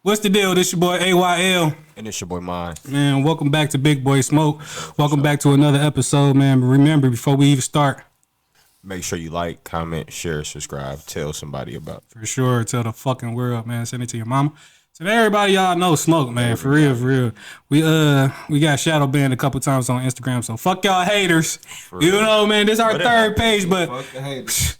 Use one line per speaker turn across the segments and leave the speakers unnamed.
What's the deal? This your boy AYL.
And it's your boy Mond.
Man, welcome back to Big Boy Smoke. Welcome back to another episode, man. But remember, before we even start,
make sure you like, comment, share, subscribe, tell somebody about it.
For sure, tell the fucking world, man. Send it to your mama. So everybody y'all know Smoke, man. For real, for real. We got shadow banned a couple times on Instagram, so fuck y'all haters. You know, man, this our third page, but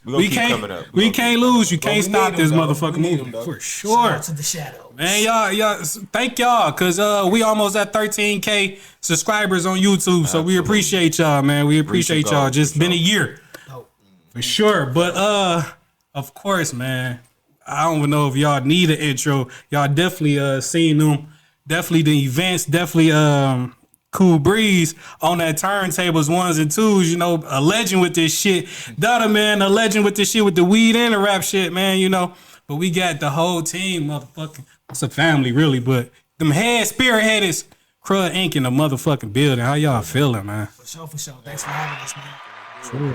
we can't lose. You can't stop this motherfucking movement. For sure.
Shout out to the shadow.
Man, y'all, thank y'all, cause we almost at 13K subscribers on YouTube, so we appreciate y'all, man. We appreciate y'all. Just been a year, for sure. But of course, man, I don't even know if y'all need an intro. Y'all definitely seen them. Definitely the events. Definitely Cool Breeze on that turntables 1s and 2s. You know, a legend with this shit. Dotty, man, a legend with this shit with the weed and the rap shit, man. You know, but we got the whole team, motherfucking. It's a family, really, but them spearhead is Crud Inc. in the motherfucking building. How y'all feeling, man?
For sure. Thanks for having us, man. Sure.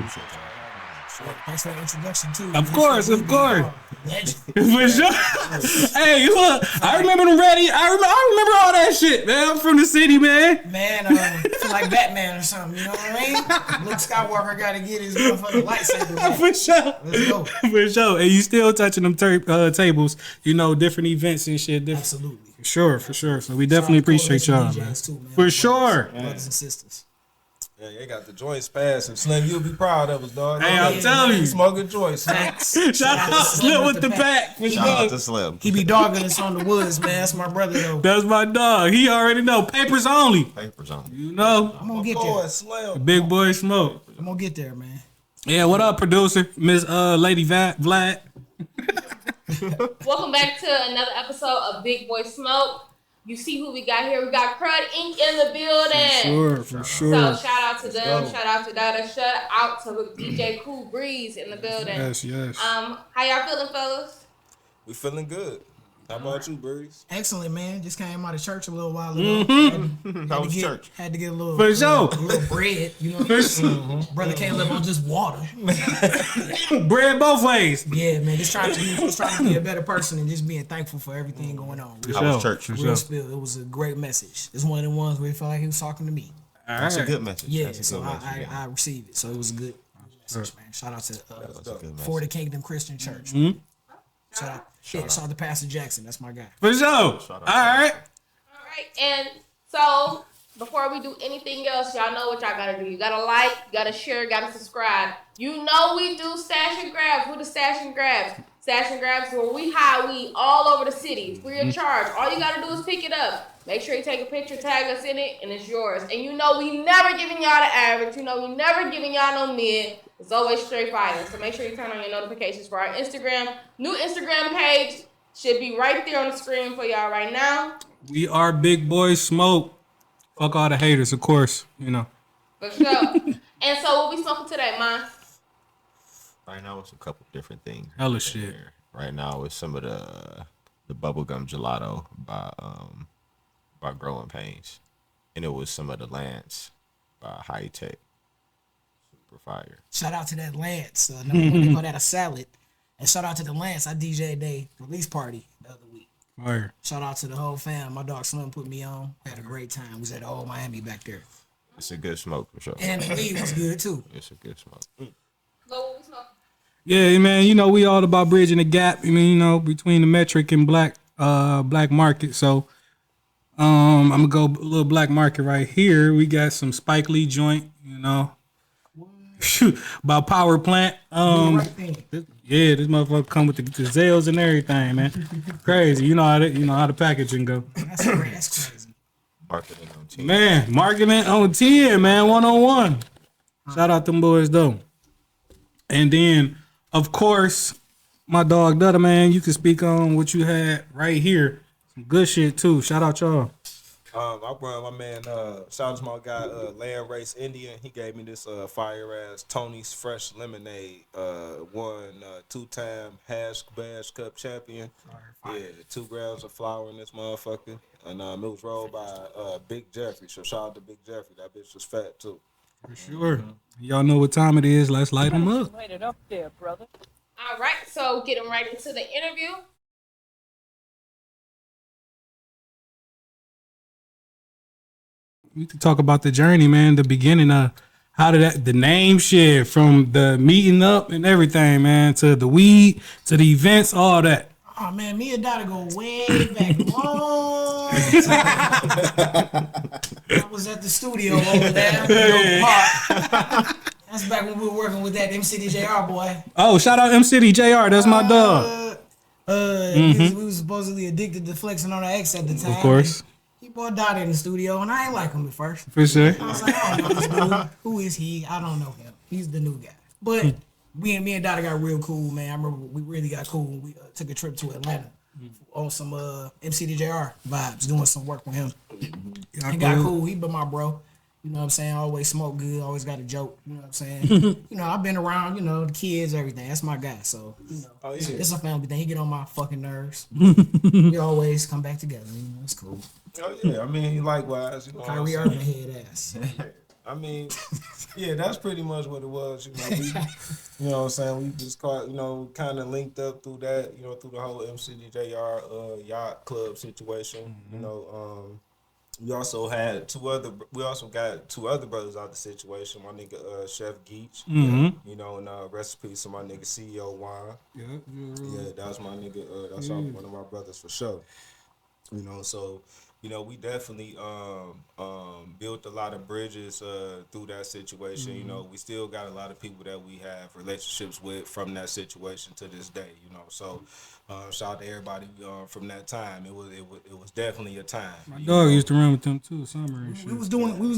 Thanks for the introduction, too.
Of course.
Legend.
For sure. Hey, look, I remember them ready. I remember all that shit, man. I'm from the city, man.
Man, I feel like Batman or something, you know what I mean? Luke Skywalker got to get his motherfucking lightsaber back.
For sure.
Let's go.
For sure. And you still touching them tables, you know, different events and shit.
Absolutely.
For sure. So we definitely appreciate y'all, man.
Too, man.
For sure.
Brothers and sisters.
Yeah, they got the joints passed. And Slim, you'll be proud of us, dog.
Hey, I'm telling you.
Smoking joints.
Shout out Slim with the pack.
Shout out to Slim.
He be dogging us on the woods, man. That's my brother, though.
That's my dog. He already know. Papers only.
Papers on.
You know.
I'm going to get there.
Slim.
Big Boy Smoke.
I'm going to get there, man.
Yeah, what up, producer? Miss Lady Vlad.
Welcome back to another episode of Big Boy Smoke. You see who we got here. We got Crud Inc. in the building.
For sure.
So shout out to them. Shout out to Dotty. Shout out to DJ Cool Breeze in the building.
Yes.
How y'all feeling, fellas?
We feeling good. How about you, Breeze?
Excellent, man. Just came out of church a little while ago.
How was church?
Had to get a little,
For sure.
a little bread. You know what I mean? Brother can't live on just water.
Bread both ways.
Yeah, man. Just trying to be a better person and just being thankful for everything going on.
How was church?
Real spill. It was a great message. It's one of the ones where it felt like he was talking to me.
That's a good message.
Yeah,
That's a
so
good message.
I received it. So it was a good message, man. Shout out to
That's a good message.
For the Kingdom Christian Church. Shout out to Pastor Jackson. That's my guy.
For sure. All right.
And so before we do anything else, y'all know what y'all gotta do. You gotta like, you gotta share, you gotta subscribe. You know we do stash and grabs. What the stash and grabs? Stash and grabs where we hide weed all over the city, free of charge. All you gotta do is pick it up. Make sure you take a picture, tag us in it, and it's yours. And you know we never giving y'all the average. You know we never giving y'all no mid. It's always straight fire. So make sure you turn on your notifications for our Instagram. New Instagram page should be right there on the screen for y'all right now.
We are Big Boy Smoke. Fuck all the haters, of course. You know.
For sure. And so what we smoking today, man?
Right now, it's a couple different things.
Hella shit.
Right now, it's some of the bubblegum gelato by Growing Pains. And it was some of the Lance by High Tech. Super fire.
Shout out to that Lance. Number one, they call that a salad. And shout out to the Lance. I DJ'd their release party the other week.
Fire.
Shout out to the whole fam. My dog Slim put me on. Had a great time. We was at the old Miami back there.
It's a good smoke for sure.
And the weed was good too.
It's a good smoke.
What we smoking?
Yeah, man. You know we all about bridging the gap. I mean, you know, between the metric and black market. So, I'm gonna go a little black market right here. We got some Spike Lee joint. You know. About power plant. Yeah, this motherfucker come with the gazelles and everything, man. Crazy. You know how the packaging go.
That's crazy.
Marketing on 10.
Man, marketing on 10, man, 101. Shout out them boys though. And then, of course, my dog Dotty, man, you can speak on what you had right here. Some good shit too. Shout out y'all.
I brought my man, shout out to my guy, Land Race Indian. He gave me this fire ass Tony's Fresh Lemonade. Won 2-time hash bash cup champion. Yeah, 2 grams of flour in this motherfucker. And it was rolled by Big Jeffrey. So shout out to Big Jeffrey. That bitch was fat too.
For sure. Y'all know what time it is. Let's light them up.
Light it up there, brother.
All right, so getting right into the interview.
We could talk about the journey, man. The beginning of how did the name shit from the meeting up and everything, man, to the weed, to the events, all that.
Oh man, me and Dotty go way back long time. I was at the studio over there in Oak Park. That's back when we were working with that MCDJR boy.
Oh, shout out MCDJR. That's my dog.
We was supposedly addicted to flexing on our ex at the time.
Of course.
He brought Dotty in the studio, and I ain't like him at first.
For sure.
I was like, I don't know this dude. Who is he? I don't know him. He's the new guy. But me and Dotty got real cool, man. I remember we really got cool when we took a trip to Atlanta on some MCDJR vibes, doing some work with him. He got cool. He been my bro. You know what I'm saying? Always smoke good. Always got a joke. You know what I'm saying? You know, I've been around, you know, the kids, everything. That's my guy. So, you know, it's a family thing. He get on my fucking nerves. We always come back together. You know, it's cool.
Oh, yeah. I mean, likewise. You know
Kyrie Irving head ass.
I mean, yeah, that's pretty much what it was. You know, you know what I'm saying? We just caught, you know, kind of linked up through that, you know, through the whole MCDJR yacht club situation. You know, we also got two other brothers out the situation. My nigga Chef Geach, you know, and recipe to my nigga CEO Juan. Yeah, that was my nigga. That's one of my brothers for sure. You know, so you know, we definitely built a lot of bridges through that situation. You know, we still got a lot of people that we have relationships with from that situation to this day. You know, so shout out to everybody from that time. It was definitely a time.
My dog used to run with them too, summer and shit.
We was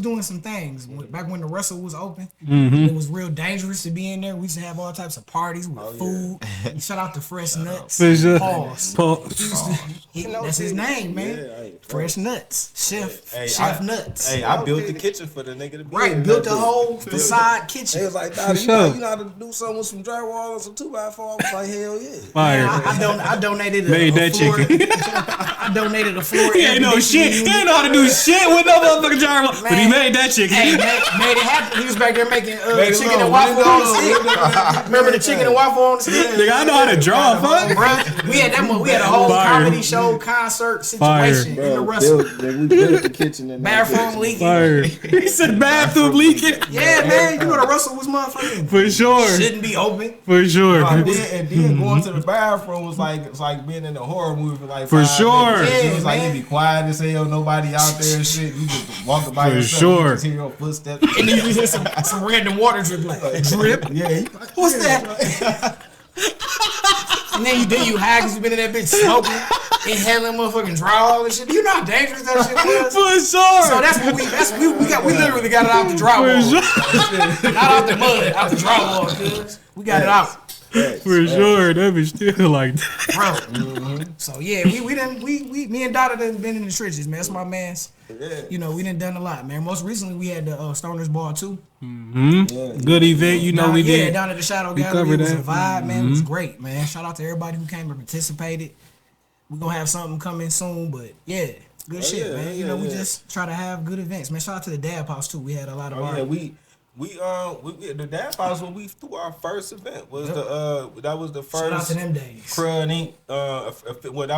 doing some things back when the Russell was open. It was real dangerous to be in there. We used to have all types of parties with food. Shout out to Fresh Nuts. Pause. That's his name, man.
Yeah,
Fresh Nuts, Chef Nuts.
Hey, I built the kitchen for the nigga to be
Right,
in.
built the whole facade kitchen.
It was like,
For
you
sure.
know how to do something with some drywall and some 2x4. I was like, hell yeah.
Fire.
I donated a
Made that
floor.
chicken.
I donated a floor.
He ain't know shit. He ain't know how to do shit with no motherfucking drywall. But he made that chicken.
Hey, made it happen. He was back there making
Made it
chicken and
low.
waffle on the stick. Remember the chicken and waffle on the stick?
Nigga, I know how to draw, fuck.
Bruh, we had a whole
Fire.
comedy show concert
Fire.
situation in the Russell.
We built the kitchen and
Bathroom leaking.
Fire. He said bathroom leaking.
Yeah, man, you know the Russell was motherfucking
For sure.
shouldn't be open.
For sure.
And then going to the bathroom was like it's like being in a horror movie for like
For
5
sure.
minutes.
Yeah,
It was like
man.
you be quiet as hell, nobody out there and shit. You just walking by
For
yourself,
sure.
you just hear your footsteps.
And then you hear some random water drip like drip.
Yeah,
What's that? And then you high because you been in that bitch smoking, inhaling motherfucking drywall and shit. You know how dangerous that shit was.
For sure.
So that's what we literally got it out the drywall. Not out the mud, out the drywall, cuz. We got it out.
For sure. That bitch still like that.
Bro. So yeah, me and Dotty done been in the trenches, man. That's my man's.
Yeah.
You know, we done a lot, man. Most recently we had the Stoners Ball too.
Good event, you know we did.
Down at the Shadow
We
Gallery.
covered
It was a
that.
vibe, man. It was great, man. Shout out to everybody who came and participated. We're gonna have something coming soon, but yeah, good shit,
yeah,
man.
yeah,
We
yeah.
just try to have good events, man. Shout out to the Dab House too. We had a lot of
Oh yeah, we the Dab House when we threw our first event was that was the first
shout out to them days.
Crud Inc. I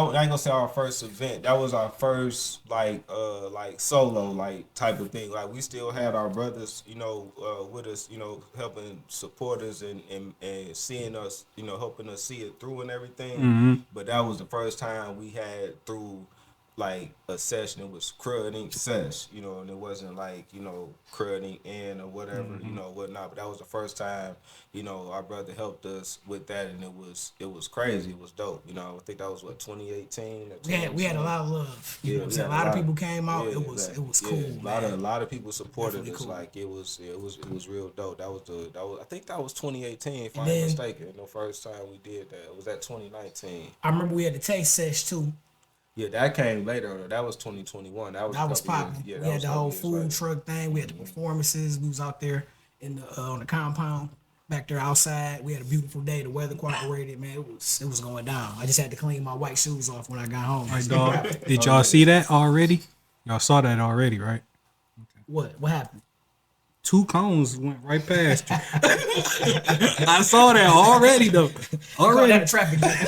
ain't gonna say our first event. That was our first like solo like type of thing. Like we still had our brothers, you know, with us, you know, helping support us and seeing us, you know, helping us see it through and everything. But that was the first time we had through like a session. It was Crud Inc. sesh, you know, and it wasn't like, you know, Crud Inc. in or whatever, you know, whatnot. But that was the first time, you know, our brother helped us with that, and it was crazy. It was dope. You know, I think that was what 2018. Or
We had a lot of love. You know what I'm
we
saying? A
had
lot of people came out.
yeah,
it was
exactly.
cool.
Yeah,
Man.
a lot of people supported
Definitely
us.
cool.
Like it was real dope. That was I think that was 2018 if I'm
then-
not mistaken. The first time we did that. It was at 2019.
I remember we had the taste sesh too.
Yeah, that came later. That was 2021. That was
That was
a couple
popping.
years-
We had
that
the
was a
whole
couple years
food
later.
truck thing. We had the performances. We was out there in the on the compound, back there outside. We had a beautiful day. The weather cooperated, man. It was going down. I just had to clean my white shoes off when I got home.
Right, dog. Did y'all see that already? Y'all saw that already, right?
What happened?
2 cones went right past you. I saw that already though.
Call
Already.
that a traffic jam.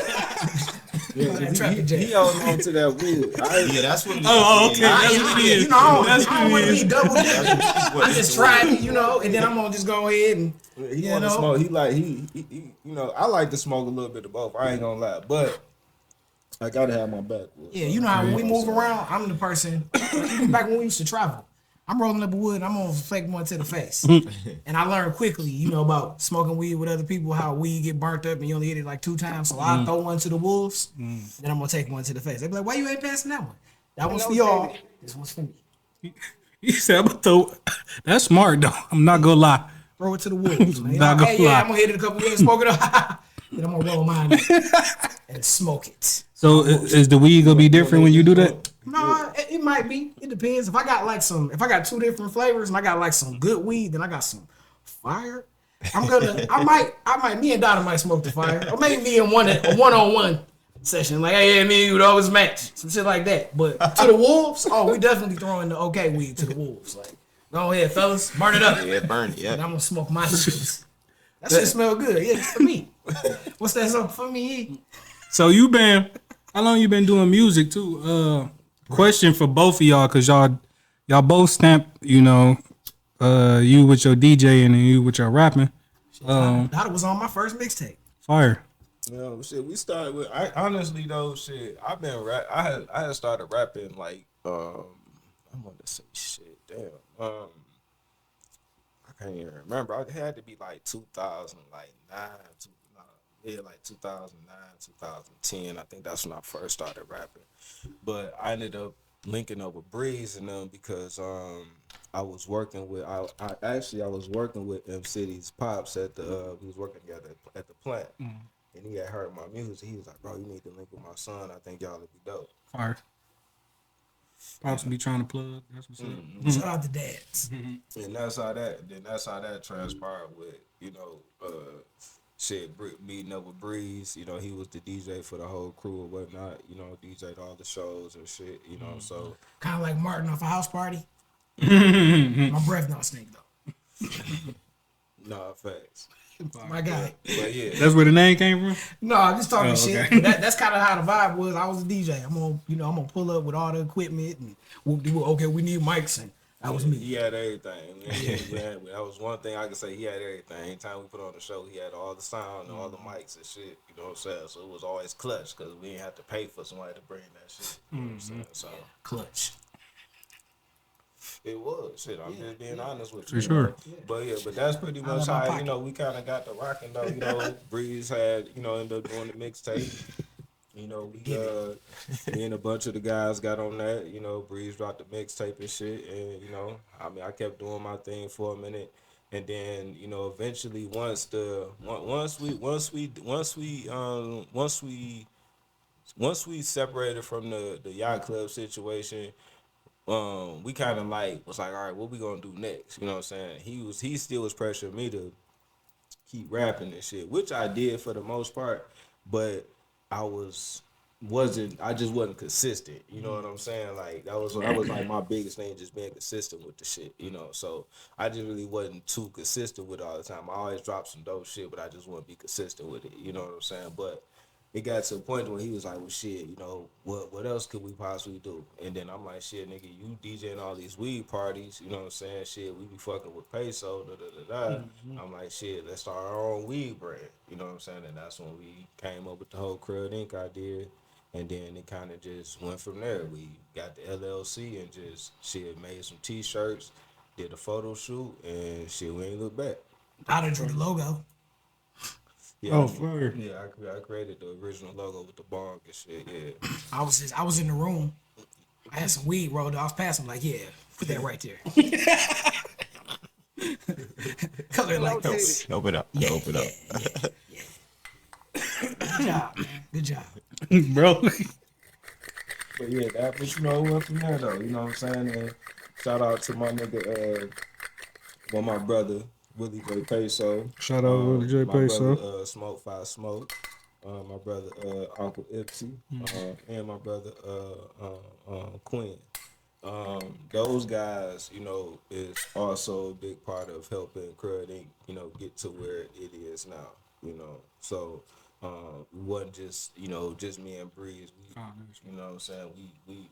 Yeah,
That
'cause
traffic jam.
he held on to that wood.
Yeah, that's what.
Oh, okay. That's what it is.
You know, I
That's
don't want to
what it
be
is.
double dipping.
what
I
it's
just
the
tried
wood.
it, you know, and then I'm gonna just go ahead and
He
you
want to
know.
smoke. He like he you know. I like to smoke a little bit of both. I ain't gonna lie, but I gotta have my backwood.
Yeah, you know how when we move around, I'm the person. Even back when we used to travel, I'm rolling up a wood. I'm gonna fake one to the face, and I learned quickly, you know, about smoking weed with other people. How weed get burnt up and you only hit it like 2 times. So I throw one to the wolves, then I'm gonna take one to the face. They be like, "Why you ain't passing that one? That one's for y'all. This one's for me."
He said, "I'm gonna throw." That's smart though. I'm not gonna lie.
Throw it to the wolves, man.
Not gonna
Hey, yeah,
lie.
I'm gonna hit it a couple minutes, smoke it up, then I'm gonna roll mine and smoke it.
So is the weed gonna be different when you do that?
No, it might be. It depends. If I got like if I got 2 different flavors and I got like some good weed, then I got some fire. I might, me and Dotty might smoke the fire, or maybe me and a one-on-one session. Like, hey, yeah, me and you would always match, some shit like that. But to the wolves, we definitely throwing the okay weed to the wolves. Like, go ahead, fellas, burn it up.
Yeah, burn it.
And
Yeah.
I'm gonna smoke my shit. That shit smell good. Yeah, it's for me. What's that song for me?
So how long you been doing music too? Question for both of y'all, cause y'all both stamp, you know, you with your DJ and then you with your rapping.
Dotty was on my first mixtape.
Fire.
You know, shit. We started with. I honestly though, shit. I've been rap. I had started rapping like I'm gonna say shit. Damn. I can't even remember. It had to be like 2009. Yeah, like 2009, 2010. I think that's when I first started rapping. But I ended up linking up with Breeze and them because I was working with I was working with M City's pops at the we was working together at the plant. And he had heard my music. He was like, "Bro, you need to link with my son. I think y'all would be dope."
Fire. Pops be trying to plug. That's what's up.
Shout out to dads.
And that's how that transpired with, you know, meeting up with Breeze. You know, he was the DJ for the whole crew or whatnot. You know, DJ'd all the shows and shit. You know, so
Kind of like Martin off a house party. My breath not stink though.
no facts.
My guy.
But yeah,
That's where the name came from.
No, I'm just talking
Oh,
shit.
okay.
But that's kind of how the vibe was. I was a DJ. I'm gonna pull up with all the equipment and okay, we need mics and that was me.
he had everything. That was one thing I could say. He had everything. Anytime we put on the show, he had all the sound and all the mics and shit. You know what I'm saying? So it was always clutch because we didn't have to pay for somebody to bring that shit. You know what I'm saying? So
Clutch.
it was shit. I'm just being honest with you.
For sure.
But that's pretty much
out of my
how
pocket.
we kind of got the rocking though. You know, Breeze had ended up doing the mixtape. You know, me and a bunch of the guys got on that. You know, Breeze dropped the mixtape and shit, and you know, I mean, I kept doing my thing for a minute, and then you know, eventually once we separated from the yacht club situation, we kind of was like, all right, what we gonna do next? You know what I'm saying? He still was pressuring me to keep rapping and shit, which I did for the most part, but I just wasn't consistent. You know what I'm saying? Like that was like my biggest thing, just being consistent with the shit. You know, so I just really wasn't too consistent with it all the time. I always dropped some dope shit, but I just wouldn't be consistent with it. You know what I'm saying? But it got to a point when he was like, well, shit, you know, what else could we possibly do? And then I'm like, shit, nigga, you DJing all these weed parties, you know what I'm saying? Shit, we be fucking with peso, da-da-da-da. I'm like, shit, let's start our own weed brand. You know what I'm saying? And that's when we came up with the whole Crud Inc. idea. And then it kind of just went from there. We got the LLC and just, shit, made some T-shirts, did a photo shoot, and shit, we ain't look back.
I drew the logo.
Yeah,
fire.
Yeah, I created the original logo with the bong and shit. Yeah,
I was in the room. I had some weed rolled. I was passing like, yeah, put that right there. Color like this.
Open up. Open up.
Good job, man. Good job.
Bro.
but yeah, but you know, it went from there though. You know what I'm saying? And shout out to my nigga, my brother Willie J Peso.
Shout out Willie J
My
Peso.
brother Smoke Five Smoke. My brother Uncle Ipsy, and my brother Quinn. Those guys, you know, is also a big part of helping Crud Inc., you know, get to where it is now, you know. So We wasn't just, you know, just me and Breeze. You know what I'm saying?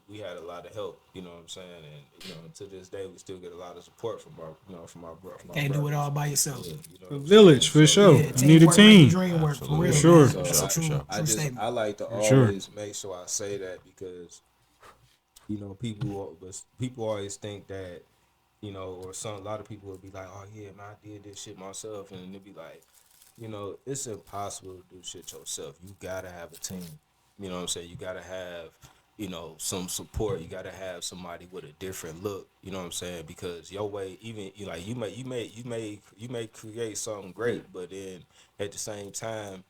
We had a lot of help, you know what I'm saying? And, you know, to this day, we still get a lot of support from our, you know, from our
Can't do it all by yourself.
Yeah, you know what
A
I'm
village, for sure.
Yeah,
You need a
teamwork make the
team.
dream work, for real.
sure.
Man.
For
That's a
sure.
true
I
statement.
I like to
sure.
always make sure I say that because, you know, people always think that, you know, or a lot of people will be like, oh yeah, man, I did this shit myself, and they'll be like, you know, it's impossible to do shit yourself. You gotta have a team. You know what I'm saying? You gotta have, you know, some support. You gotta have somebody with a different look. You know what I'm saying? Because your way, even you may create something great, but then at the same time,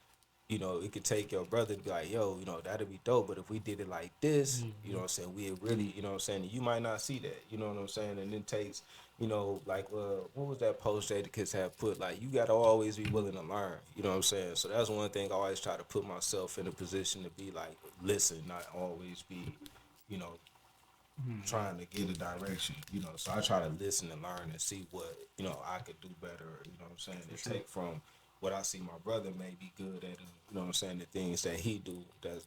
you know, it could take your brother to be like, yo, you know, that'd be dope. But if we did it like this, you know what I'm saying, we really, you know what I'm saying, you might not see that, you know what I'm saying? And it takes, you know, like, what was that post that the kids have put? Like, you got to always be willing to learn, you know what I'm saying? So that's one thing I always try to put myself in a position to be like, listen, not always be, you know, trying to get a direction, you know. So I try to listen and learn and see what, you know, I could do better, you know what I'm saying? And take from what I see my brother may be good at, and, you know what I'm saying, the things that he do that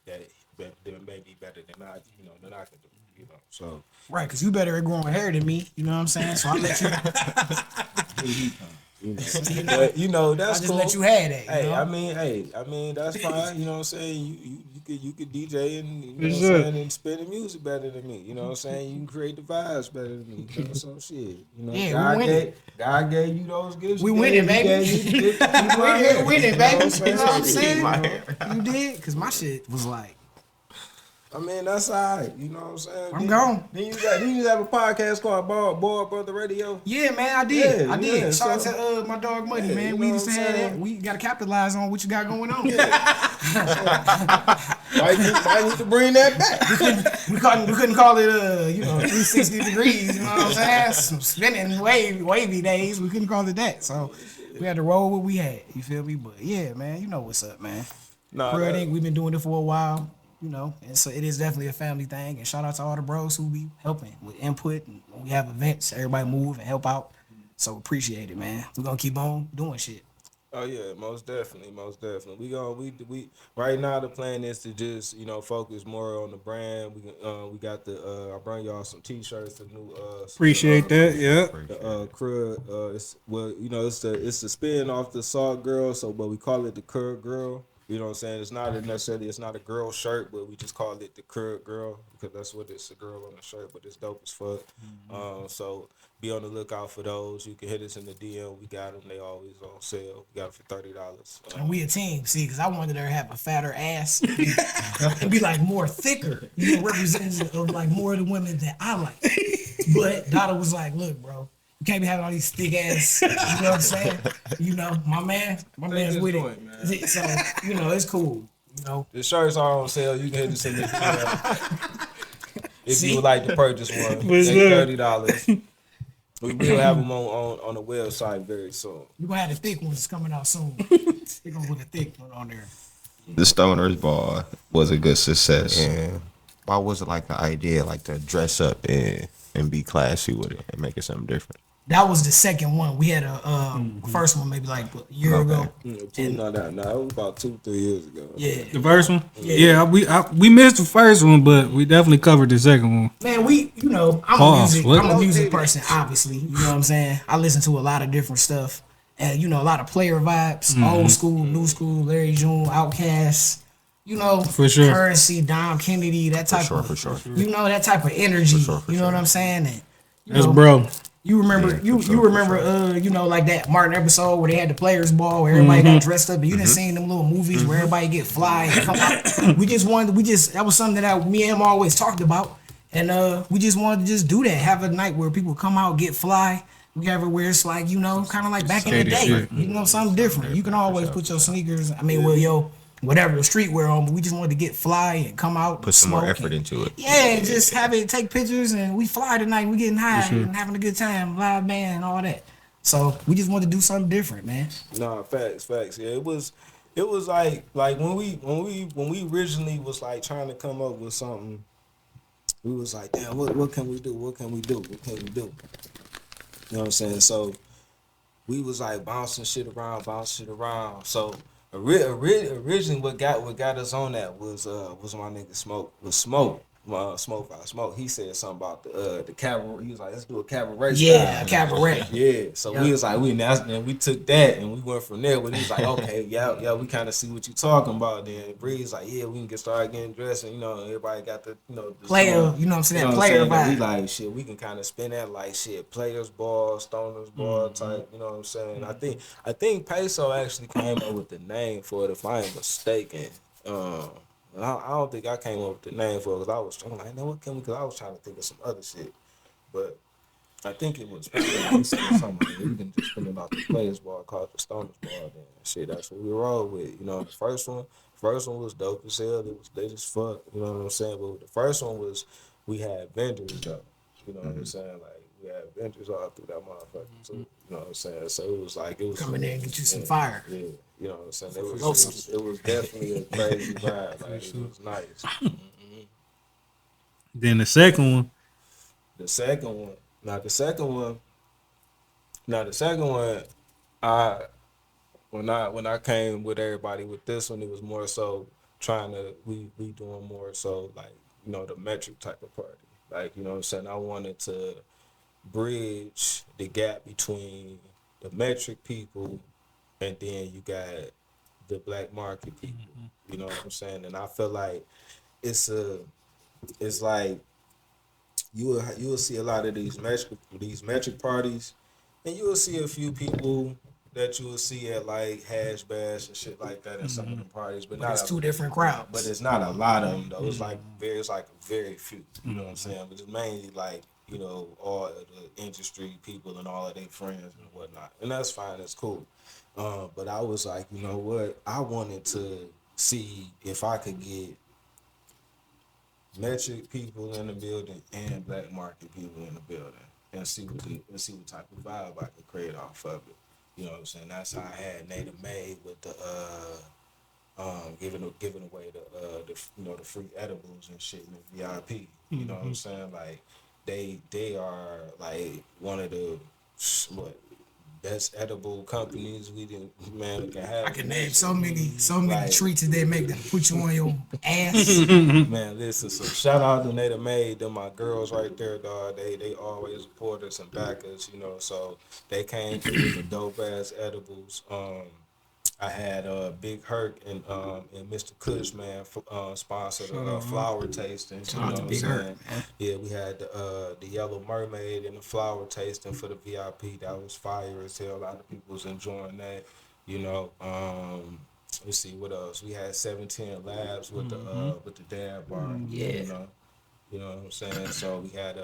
may be better than I, you know, than I can do, you know. So
Right, because you better at growing hair than me. You know what I'm saying? So I'll let you.
you know, but, you know, that's
I just
cool.
let you have that.
Hey,
You know?
I mean, that's fine. You know what I'm saying? You could DJ and, you know what I'm
sure.
saying, and spin the music better than me. You know what I'm saying? You can create the vibes better than me. You know, so shit. You know,
Yeah,
God
we winning.
God gave you those gifts.
We
He
winning,
gave
baby.
you the gift to keep my hair.
We winning,
You know
baby.
what I'm saying?
You know what I'm saying?
my hair.
You did? Because my shit was like,
I mean, that's all right. You know what I'm saying?
I'm gone.
Then you have a podcast called Boy Brother Radio.
Yeah, man, I did.
Yeah,
I did.
yeah,
Shout out
so-
to my dog Money,
Yeah,
man.
you
We
know
used to
what I'm
have that.
saying?
We got to capitalize on what you got going on.
Might need to bring that back.
We couldn't call it 360 degrees. You know what I'm saying? Some spinning wavy days. We couldn't call it that. So we had to roll what we had. You feel me? But yeah, man, you know what's up, man.
Nah,
Crud
that-
Inc. We've been doing it for a while. You know, and so it is definitely a family thing. And shout out to all the bros who be helping with input. And when we have events, everybody move and help out. So appreciate it, man. We're gonna keep on doing shit.
Oh yeah, most definitely. We right now the plan is to just, you know, focus more on the brand. We got I bring y'all some t-shirts, the new
Appreciate that. Yeah.
the Crud. It's the spin off the Salt Girl. So, but we call it the Crud Girl. You know what I'm saying? It's not a girl shirt, but we just call it the Crud Girl because that's what it's, a girl on the shirt. But it's dope as fuck. So be on the lookout for those. You can hit us in the DM. We got them. They always on sale. We got them for $30.
And we a team, see, because I wanted her to have a fatter ass and be like more thicker, you know, representative of like more of the women that I like. But Dotty was like, look, bro, you can't be having all these thick ass, you know what I'm saying? You know, my man's with
joint,
it. So, you know, it's cool. You know,
The shirts are on sale. You can hit us in the DM. If you would like to purchase one,
What's
they
up?
$30. We will have them on the website very soon.
you gonna have the thick ones coming out soon. They're gonna put a thick one on there.
The Stoners Ball was a good success. And why was it like the idea, like to dress up and be classy with it and make it something different?
That was the second one. We had a first one maybe like a year ago.
No, it was about 2-3 years ago.
Yeah.
The first one? Yeah, we missed the first one, but we definitely covered the second one.
Man,
Pause.
I'm a music person, obviously. You know what I'm saying? I listen to a lot of different stuff. And, you know, a lot of player vibes, old school, new school, Larry June, Outkast, you know,
For sure.
Currency, Dom Kennedy, that type of,
For sure.
you know, that type of energy.
For
you know what I'm saying? And, you
That's
know,
bro.
You remember, you remember, you know, like that Martin episode where they had the players ball where everybody got dressed up, and you done seen them little movies where everybody get fly and come out. That was something that me and him always talked about, and we just wanted to just do that, have a night where people come out, get fly, where it's like, you know, kind of like back in the day,
shit.
you know, something different. You can always put your sneakers, whatever streetwear on, but we just wanted to get fly and come out,
Put some more
smoke
effort
and-
into it.
yeah, just have it, take pictures, and we fly tonight. We getting high and having a good time, live band and all that. So we just wanted to do something different, man.
Nah, facts. Yeah, it was like when we originally was like trying to come up with something, we was like, damn, what can we do? What can we do? You know what I'm saying? So we was like bouncing shit around. So Originally, what got us on that was my nigga Smoke. Smoke. He said something about the cabaret. He was like, let's do a cabaret
Yeah,
style.
a cabaret.
Yeah. So we was like, we took that and we went from there. But he was like, okay, yeah, we kind of see what you talking about. Then Bree's like, yeah, we can start getting dressed, and everybody got the the
Player,
song.
you know what I'm saying?
You know
Player
what I'm saying?
vibe.
We like shit. We can kind of spin that like shit. Players ball, stoners ball type. You know what I'm saying? I think Peso actually came up with the name for it, if I ain't mistaken. I don't think I came up with the name for it because I was trying like, what can we? Because I was trying to think of some other shit, but I think it was something like we can just spin it off the players ball called the stoners ball. Then shit, that's what we roll with. The first one was dope as hell. It was lit as fuck. You know what I'm saying? But the first one was we had vendors though. You know what I'm saying? Like we had vendors all through that motherfucker too. You know what I'm saying? So it was
Come in there and get you some fire.
Yeah, you know what I'm saying? It was definitely a crazy vibe. Like it was nice.
Then the second one.
The second one, I when I came with everybody with this one, it was more so trying to we doing more so like the metric type of party. Like you know what I'm saying? I wanted to bridge the gap between the metric people and then you got the black market people. You know what I'm saying? And I feel like it's like you will see a lot of these metric parties, and you will see a few people that you will see at like hash bash and shit like that at some of the parties, but
It's two different crowds.
But it's not a lot of them though. It's like very few. You know what I'm saying? But it's mainly like all of the industry people and all of their friends and whatnot, and that's fine. That's cool. But I was like, you know what? I wanted to see if I could get metric people in the building and black market people in the building and see what type of vibe I could create off of it. You know what I'm saying? That's how I had Native Made with the giving away the free edibles and shit in the VIP. You know what I'm saying? Like they are like one of the best edible companies we can have.
I can name so many treats that they make that put you on your ass.
Man, listen, so shout out to Native Made, them my girls right there, dog. They always support us and back us, so they came through with the dope ass edibles. I had Big Herc and Mr. Kush, man, sponsored a flower tasting.
Shout out to Big Herc.
Yeah, we had the Yellow Mermaid and the flower tasting for the VIP. That was fire as hell. A lot of people was enjoying that. Let's see what else. We had 710 Labs with the dad bar.
Yeah.
You know what I'm saying? So we had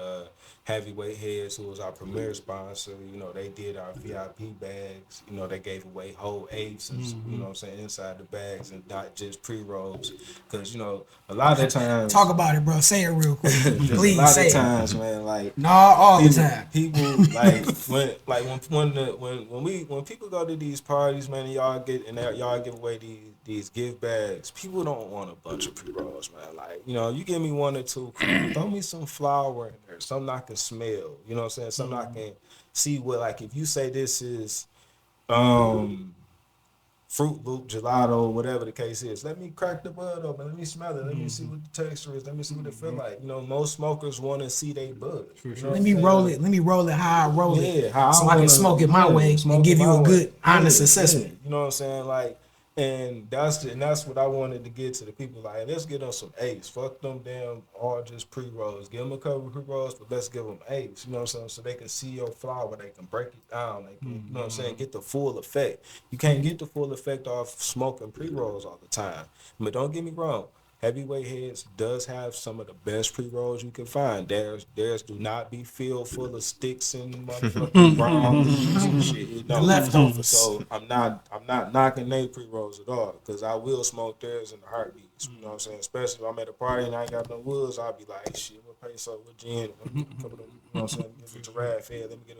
Heavyweight Heads, who was our premier sponsor. They did our VIP bags. They gave away whole aces, you know what I'm saying, inside the bags and not just pre-rolls. Because, a lot of the times...
Talk about it, bro. Say it real quick. Please
a lot
say
of times,
it.
Man, like...
Nah, all the time.
People, when people go to these parties, man, and y'all give away these gift bags, people don't want a bunch of pre-rolls, man. Like, you give me one or two, throw me some flour in there, something I can smell, you know what I'm saying? Something I can see what, like, if you say this is Fruit Loop, gelato, whatever the case is, let me crack the bud open, let me smell it, let me see what the texture is, let me see what it feel like. Most smokers want to see they bud.
Let me roll it how I roll it, so I can smoke it my way and give you a good, honest assessment.
You know what I'm saying? Like, and that's what I wanted to get to the people. Like, let's get them some Ace. Fuck them damn all just pre-rolls. Give them a couple of pre-rolls, but let's give them Ace. You know what I'm saying? So they can see your flower. They can break it down. They can, you know what I'm saying? Get the full effect. You can't get the full effect off smoking pre-rolls all the time. But don't get me wrong. Heavyweight Heads does have some of the best pre-rolls you can find. Theirs do not be filled full of sticks and motherfucking brown leaves and shit.
The leftovers.
So I'm not knocking their pre-rolls at all, because I will smoke theirs in the heartbeats. You know what I'm saying? Especially if I'm at a party and I ain't got no woods, I'll be like, hey, shit, what Peso, what gin, let me get a couple of them, you know what I'm saying? Let me get a giraffe head, let me get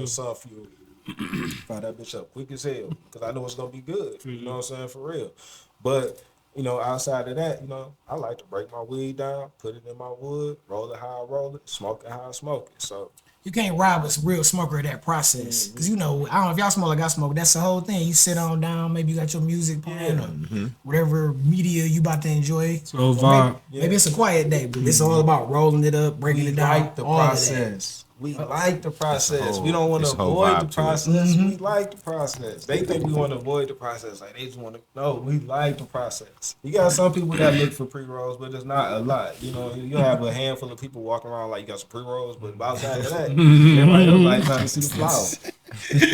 a sun fuel. Fire that bitch up quick as hell, because I know it's gonna be good. You know what I'm saying? For real. But outside of that, I like to break my weed down, put it in my wood, roll it how I roll it, smoke it how I smoke it. So
You can't rob a real smoker of that process. Because, you know, I don't know if y'all smoke like I smoke. That's the whole thing. You sit on down. Maybe you got your music playing or whatever media you about to enjoy.
So vibe.
Maybe it's a quiet day, but it's all about rolling it up, breaking it down.
Like the
all of that.
process. We like the process. We don't want to
this whole
avoid
vibe
the
to it.
process. We like the process. They think we want to avoid the process. Like they just want to. No, we like the process. You got some people that look for pre rolls, but it's not a lot. You know, you have a handful of people walking around like you got some pre rolls, but outside of that, everybody else like trying to see the flower.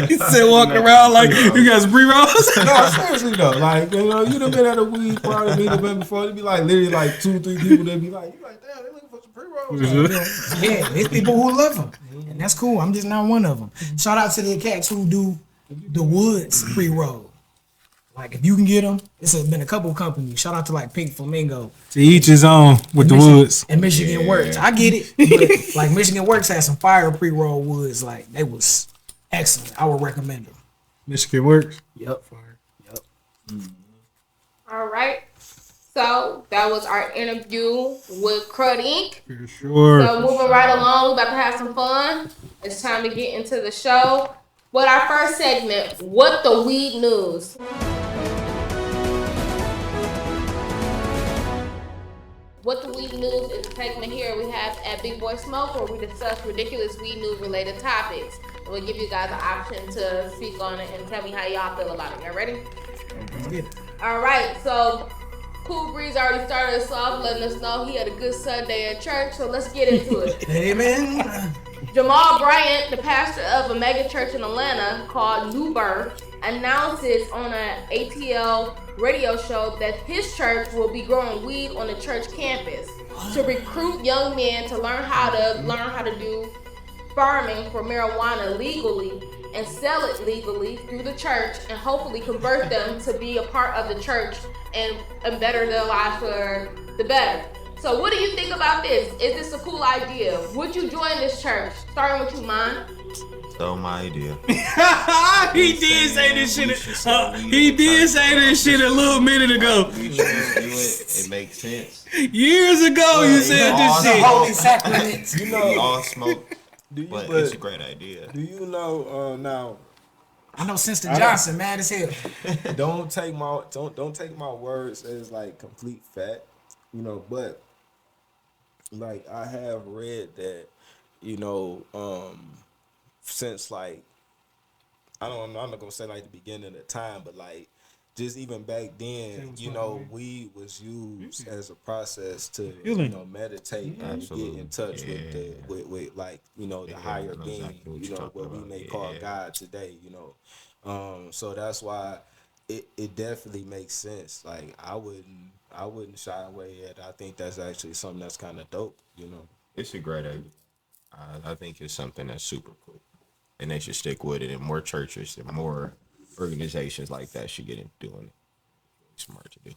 You said walking around like you got some pre-rolls.
No, seriously though, like you know, you done been at a weed party, me done been before. It'd be like literally like 2-3 people. They'd be like, you like, damn, they looking for some pre rolls.
Yeah, there's people who love them. And that's cool. I'm just not one of them. Shout out to the cats who do the Woods pre-roll. Like, if you can get them, been a couple companies. Shout out to, like, Pink Flamingo.
To each his own with the woods.
And Michigan Works. I get it. But, like, Michigan Works had some fire pre-roll woods. Like, they was excellent. I would recommend them.
Michigan works.
Yep. Fire. Yep.
All right. So that was our interview with Crud Inc.
For sure.
So moving right along, we're about to have some fun. It's time to get into the show. With our first segment, What the Weed News. What the Weed News is a segment here we have at Big Boy Smoke where we discuss ridiculous weed news related topics. And we'll give you guys an option to speak on it and tell me how y'all feel about it. Y'all ready? All right, so Cool Breeze already started us off, letting us know he had a good Sunday at church, so let's get into it.
Amen.
Jamal Bryant, the pastor of a mega church in Atlanta called New Birth, announces on an ATL radio show that his church will be growing weed on the church campus to recruit young men to learn how to do farming for marijuana legally and sell it legally through the church and hopefully convert them to be a part of the church and better their lives for the better. So what do you think about this? Is this a cool idea? Would you join this church? Starting with you, Mond.
Stole my idea.
He did say this shit. He did say this shit a little minute ago.
You should do it. It makes sense.
Years ago, you said this shit.
Holy sacrament.
You
We
know,
all smoke, but it's a great idea.
do you know now?
I know Sister Johnson, mad as hell.
Don't take my words as like complete fact, you know, but like I have read that, you know, since like I'm not gonna say like the beginning of time, but like just even back then, you know, weed was used as a process to, you know, meditate and get in touch with the with like, you know, the higher being,
exactly what
you
you're
know,
talking
what we
about.
may call God today, you know. So that's why it definitely makes sense. Like I wouldn't shy away at it. I think that's actually something that's kind of dope, you know.
It's a great idea. I think it's something that's super cool, and they should stick with it. And more churches and more organizations like that should get into doing it. It's smart to do.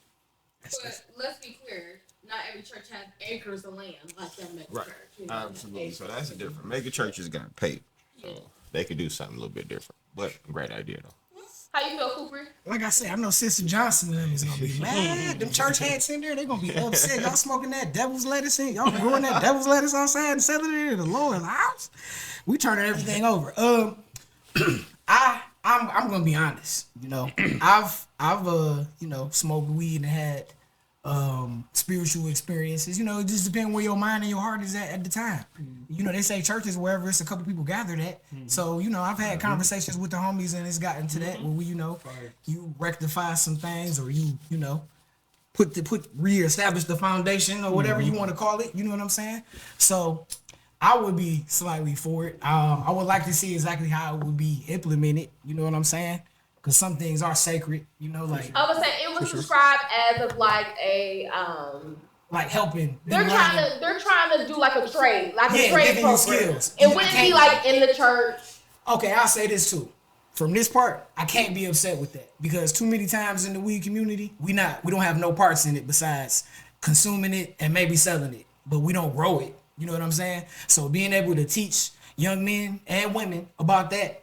But let's be clear, not every church has acres of land like that mega
Right.
church. You know,
Absolutely. So that's a different. Mega churches got paid, so they could do something a little bit different. But great idea though.
How you feel, Cooper?
Like I said, I know Sister Johnson and them is gonna be mad. Them church hats in there, they gonna be upset. Y'all smoking that devil's lettuce in, y'all growing that devil's lettuce outside and selling it in the Lord's house. We turning everything over. I'm gonna be honest. You know, I've you know, smoked weed and had spiritual experiences. You know, it just depends where your mind and your heart is at the time. You know, they say churches wherever it's a couple people gathered at. So, you know, I've had conversations with the homies and it's gotten to that where we, you know, you rectify some things or you know, reestablish the foundation or whatever you want to call it. You know what I'm saying? So I would be slightly for it. I would like to see exactly how it would be implemented. You know what I'm saying? Because some things are sacred, you know, like
I would say it was described as of like a
like helping.
they're trying to do like a trade, like a
Yeah,
trade
giving you
program.
skills.
It
You
wouldn't
can't-
be like in the church.
Okay, I'll say this too. From this part, I can't be upset with that because too many times in the weed community, we don't have no parts in it besides consuming it and maybe selling it, but we don't grow it. You know what I'm saying? So being able to teach young men and women about that,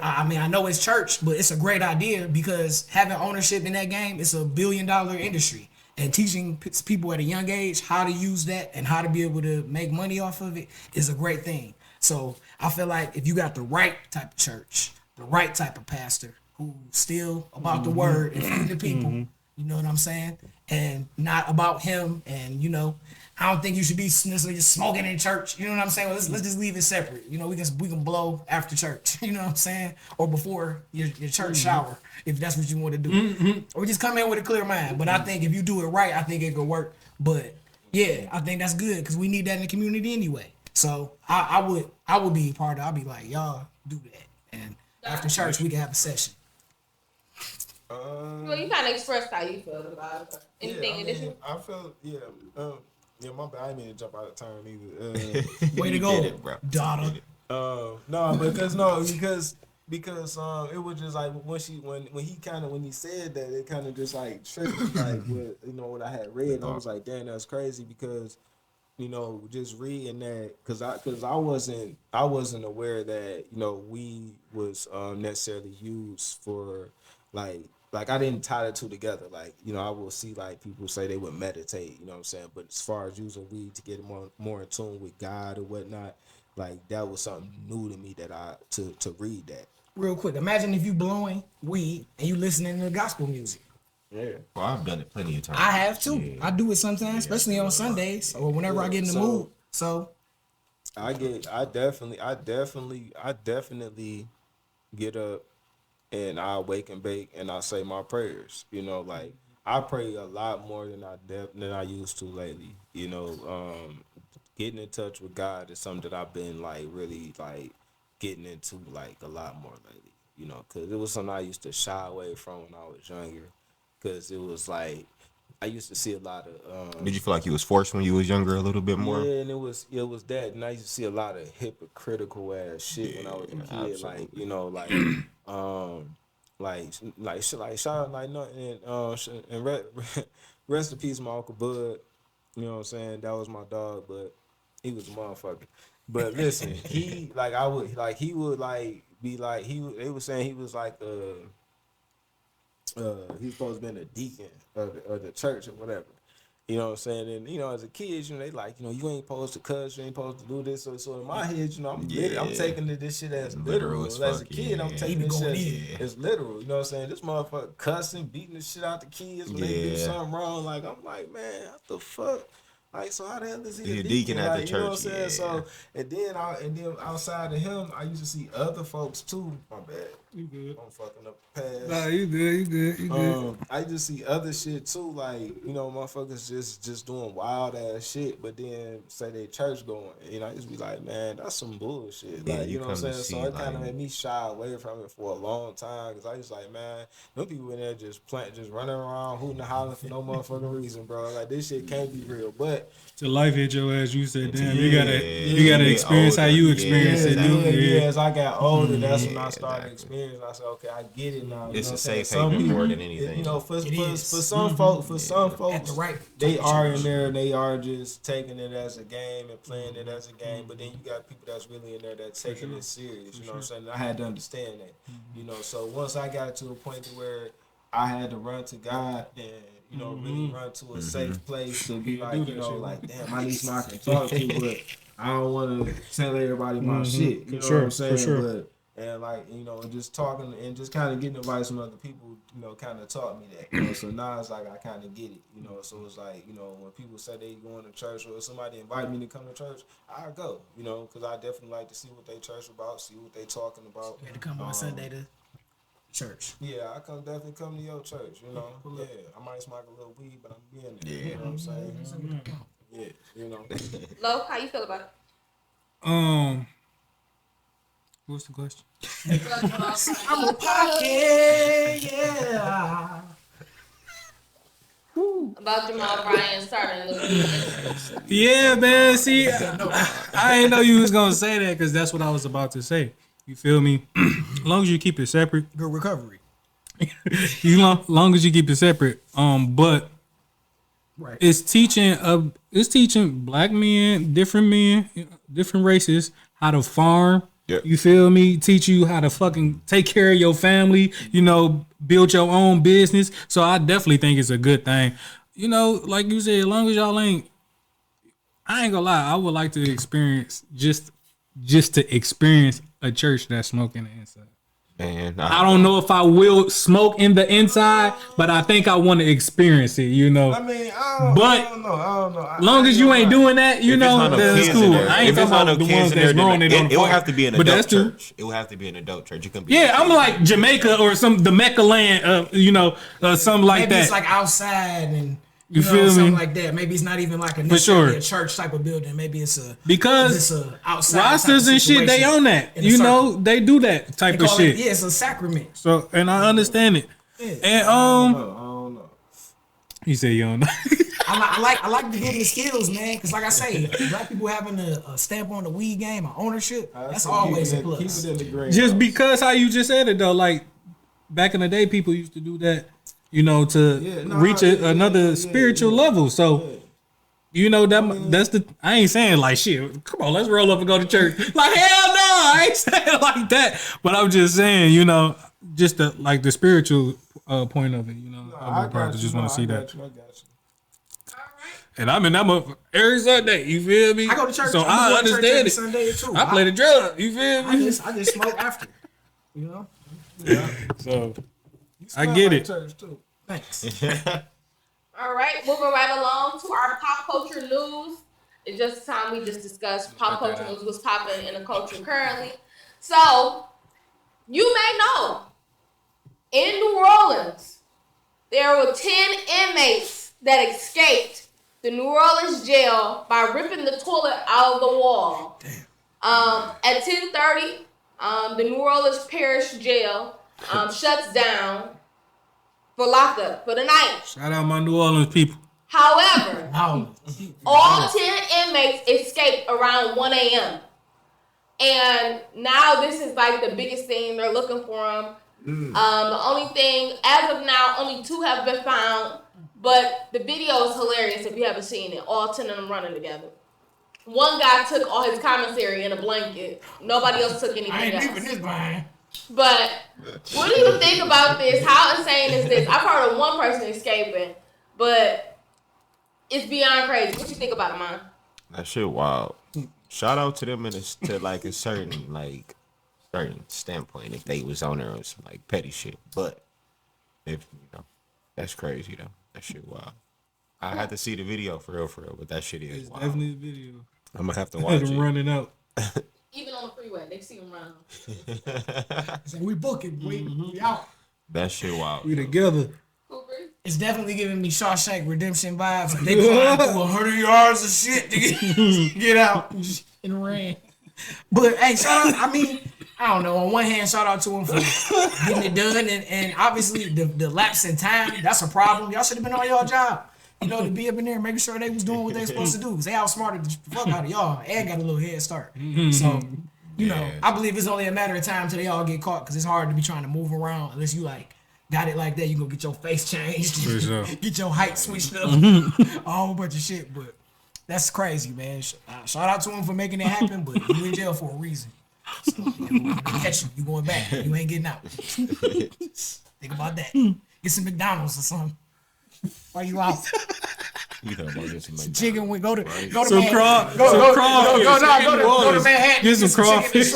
I mean, I know it's church, but it's a great idea because having ownership in that game is $1 billion industry. And teaching people at a young age how to use that and how to be able to make money off of it is a great thing. So I feel like if you got the right type of church, the right type of pastor who's still about the word and feeding the people, you know what I'm saying? And not about him. And, you know, I don't think you should be necessarily just smoking in church. You know what I'm saying? Let's just leave it separate. You know, we can blow after church. You know what I'm saying? Or before your church shower, if that's what you want to do. Or just come in with a clear mind. But I think if you do it right, I think it could work. But yeah, I think that's good because we need that in the community anyway. So I would be part of it. I'd be like, y'all do that. And after church, we can have a session.
Well, you kind of expressed how you feel about it. Anything additional?
I felt, yeah, my bad. I didn't mean to jump out of turn either.
Way to go, Dotty.
Because it was just like when he said that, it kind of just like triggered like what I had read. And I was like, damn, that's crazy because just reading that because I wasn't aware that we was necessarily used for like I didn't tie the two together. Like, I will see like people say they would meditate, you know what I'm saying? But as far as using weed to get more in tune with God or whatnot, like that was something new to me that to read that.
Real quick, imagine if you blowing weed and you listening to gospel music.
Yeah. Well, I've done it plenty of times.
I have too.
Yeah.
I do it sometimes, especially on Sundays or whenever I get in the mood. So
I definitely get up and I wake and bake and I say my prayers. Like I pray a lot more than I used to lately. Getting in touch with God is something that I've been like really like getting into like a lot more lately. Because it was something I used to shy away from when I was younger. Because it was like I used to see a lot of.
Did you feel like you was forced when you was younger a little bit more?
Yeah, and it was that, and I used to see a lot of hypocritical ass shit when I was a kid.
Absolutely.
Like shit, like shout out like nothing, and rest in peace, my Uncle Bud. You know what I'm saying? That was my dog, but he was a motherfucker. But listen, they was saying he was like he was supposed to be a deacon of the church or whatever. You know what I'm saying? And as a kid, they like, you ain't supposed to cuss, you ain't supposed to do this. So in my head, I'm taking this shit as literal. As a kid, I'm taking this shit as literal. You know what I'm saying? This motherfucker cussing, beating the shit out the kids when they do something wrong. Like, I'm like, man, what the fuck? Like, so how the hell is he a deacon
at the
church?
You know
what I'm saying? Yeah. So and then outside of him, I used to see other folks too. My bad.
You good?
I'm fucking up the past.
Nah, you good.
I used to see other shit too, like motherfuckers just doing wild ass shit, but then say they church going. I used to be like, man, that's some bullshit.
Yeah,
like you know what I'm saying. So it kind of
like,
made me shy away from it for a long time because I was like, man, no people in there just running around hooting and hollering for no motherfucking reason, bro. Like this shit can't be real. But
till life hit your ass, you said, damn, you gotta experience
older.
how you experience it, dude.
As I got older, that's when I started experiencing. I said, okay, I get it now.
It's a safe haven more than anything.
For some folks, they are in there and they are just taking it as a game and playing it as a game. But then you got people that's really in there that's taking it serious. You know what I'm saying? I had to understand that. So once I got to a point to where I had to run to God and really run to a safe place to be like, like, damn, I need somebody I can talk to, but I don't want to tell everybody my shit. You know what I'm saying? But, and like, and just talking and just kind of getting advice from other people, kind of taught me that. So now it's like I kind of get it. So it's like, when people say they going to church or somebody invite me to come to church, I go. Because I definitely like to see what they church about, see what they talking about.
You had to come on Sunday to church.
Yeah, I definitely come to your church. Yeah, I might smoke a little weed, but I'm being there.
Yeah.
You know what I'm saying? Yeah,
Lo, how you feel about it?
What's the question?
I'm a pocket, yeah.
About Jamal Bryant starting the
Yeah, man. See, I didn't know you was gonna say that because that's what I was about to say. You feel me? As long as you keep it separate,
Good recovery.
long as you keep it separate. But
Right.
it's teaching black men, different races how to farm.
Yep.
You feel me? Teach you how to fucking take care of your family, build your own business. So I definitely think it's a good thing. Like you said, as long as y'all I ain't gonna lie, I would like to experience just just to experience a church that's smoking the inside.
Man,
I don't know if I will smoke in the inside, but I think I want to experience it, you know.
I mean, I don't know.
Long as you ain't doing that, you know, that's cool. I ain't talking about the ones that's growing it on the
It would have to be an adult
true.
church. It would have to be an adult church. You can be.
Yeah, I'm like Jamaica or the Mecca land, you know, something like
Maybe
that.
it's like outside and
You
know,
feel me?
something like that. Maybe it's not even like necessarily a church type of building. Maybe it's a outside
rosters and shit. They own that. You know, they do that type of shit.
Yeah, it's a sacrament.
So, and I understand it.
Yeah.
And
I don't know.
you say you don't know.
I like the building skills, man. Because like I say, black people having a stamp on the weed game, or ownership, that's always a plus.
Keep it in the green.
Just because how you just said it though, like back in the day, people used to do that. You know, to reach another spiritual level. So, you know, that's the. I ain't saying like shit. Come on, let's roll up and go to church. Like hell no, I ain't saying it like that. But I'm just saying, you know, just the spiritual point of it. You know, I just want to see that.
I got you.
And I'm every Sunday. You feel me?
I go to church.
So I understand it.
Sunday too.
I play the drum. You feel me?
I just smoke after. You know.
Yeah.
So I get it.
Church too.
Thanks.
All right, moving right along to our pop culture news. It's just time we just discussed pop culture news, what's popping in the culture currently. So, you may know, in New Orleans, there were 10 inmates that escaped the New Orleans jail by ripping the toilet out of the wall. At 10:30, the New Orleans Parish Jail shuts down for lockup for the night.
Shout out my New Orleans people.
However, all 10 inmates escaped around 1 a.m. And now this is like the biggest thing. They're looking for them. The only thing, as of now, only 2 have been found. But the video is hilarious if you haven't seen it. All 10 of them running together. One guy took all his commissary in a blanket. Nobody else took anything
I ain't
else.
leaving this behind.
But what do you think about this? How insane is this? I've heard of one person escaping, but it's beyond crazy. What you think about it, man?
That shit wild. Shout out to them to a certain standpoint if they was on there on some like petty shit. But if that's crazy though. That shit wild. I had to see the video for real, but that shit is wild.
Definitely the video.
I'm gonna have to watch it.
Running out.
Even on the freeway, they see him running.
So we booking, we out.
That shit wild.
We together.
It's definitely giving me Shawshank Redemption vibes. They climbed through 100 yards of shit to get out and ran. But hey, shout out. I mean, I don't know. On one hand, shout out to him for getting it done, and obviously the lapse in time, that's a problem. Y'all should have been on y'all job. You know, to be up in there making sure they was doing what they supposed to do. Because they outsmarted the fuck out of y'all and got a little head start. So, you know, I believe it's only a matter of time till they all get caught because it's hard to be trying to move around unless you like got it like that. You gonna get your face changed,
sure.
get your height switched up, a whole bunch of shit. But that's crazy, man. Shout out to him for making it happen, but you in jail for a reason. So, catch you. You going back. You ain't getting out. Think about that. Get some McDonald's or something. Why you out?
You know, get some
Chicken wing. Go to
Some
Manhattan.
crawfish.
Go to Manhattan.
Get some crawfish.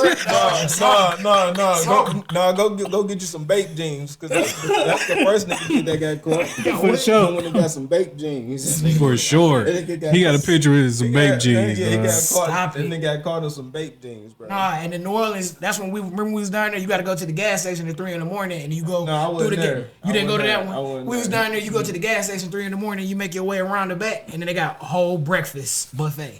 Go get you some baked jeans because that's the first nigga that got caught.
For sure.
When he got some baked jeans.
For sure. He got a picture with some baked jeans.
He got
Stop
caught.
it.
And they got caught in some baked jeans, bro.
Nah, and in New Orleans, that's when we was down there. You got to go to the gas station at 3 a.m. and you go.
No, I wasn't there.
You didn't go to that
I
one.
wasn't
We was
there.
down there. You go to the gas station 3 a.m. You make your way around the back, and then they got a whole breakfast buffet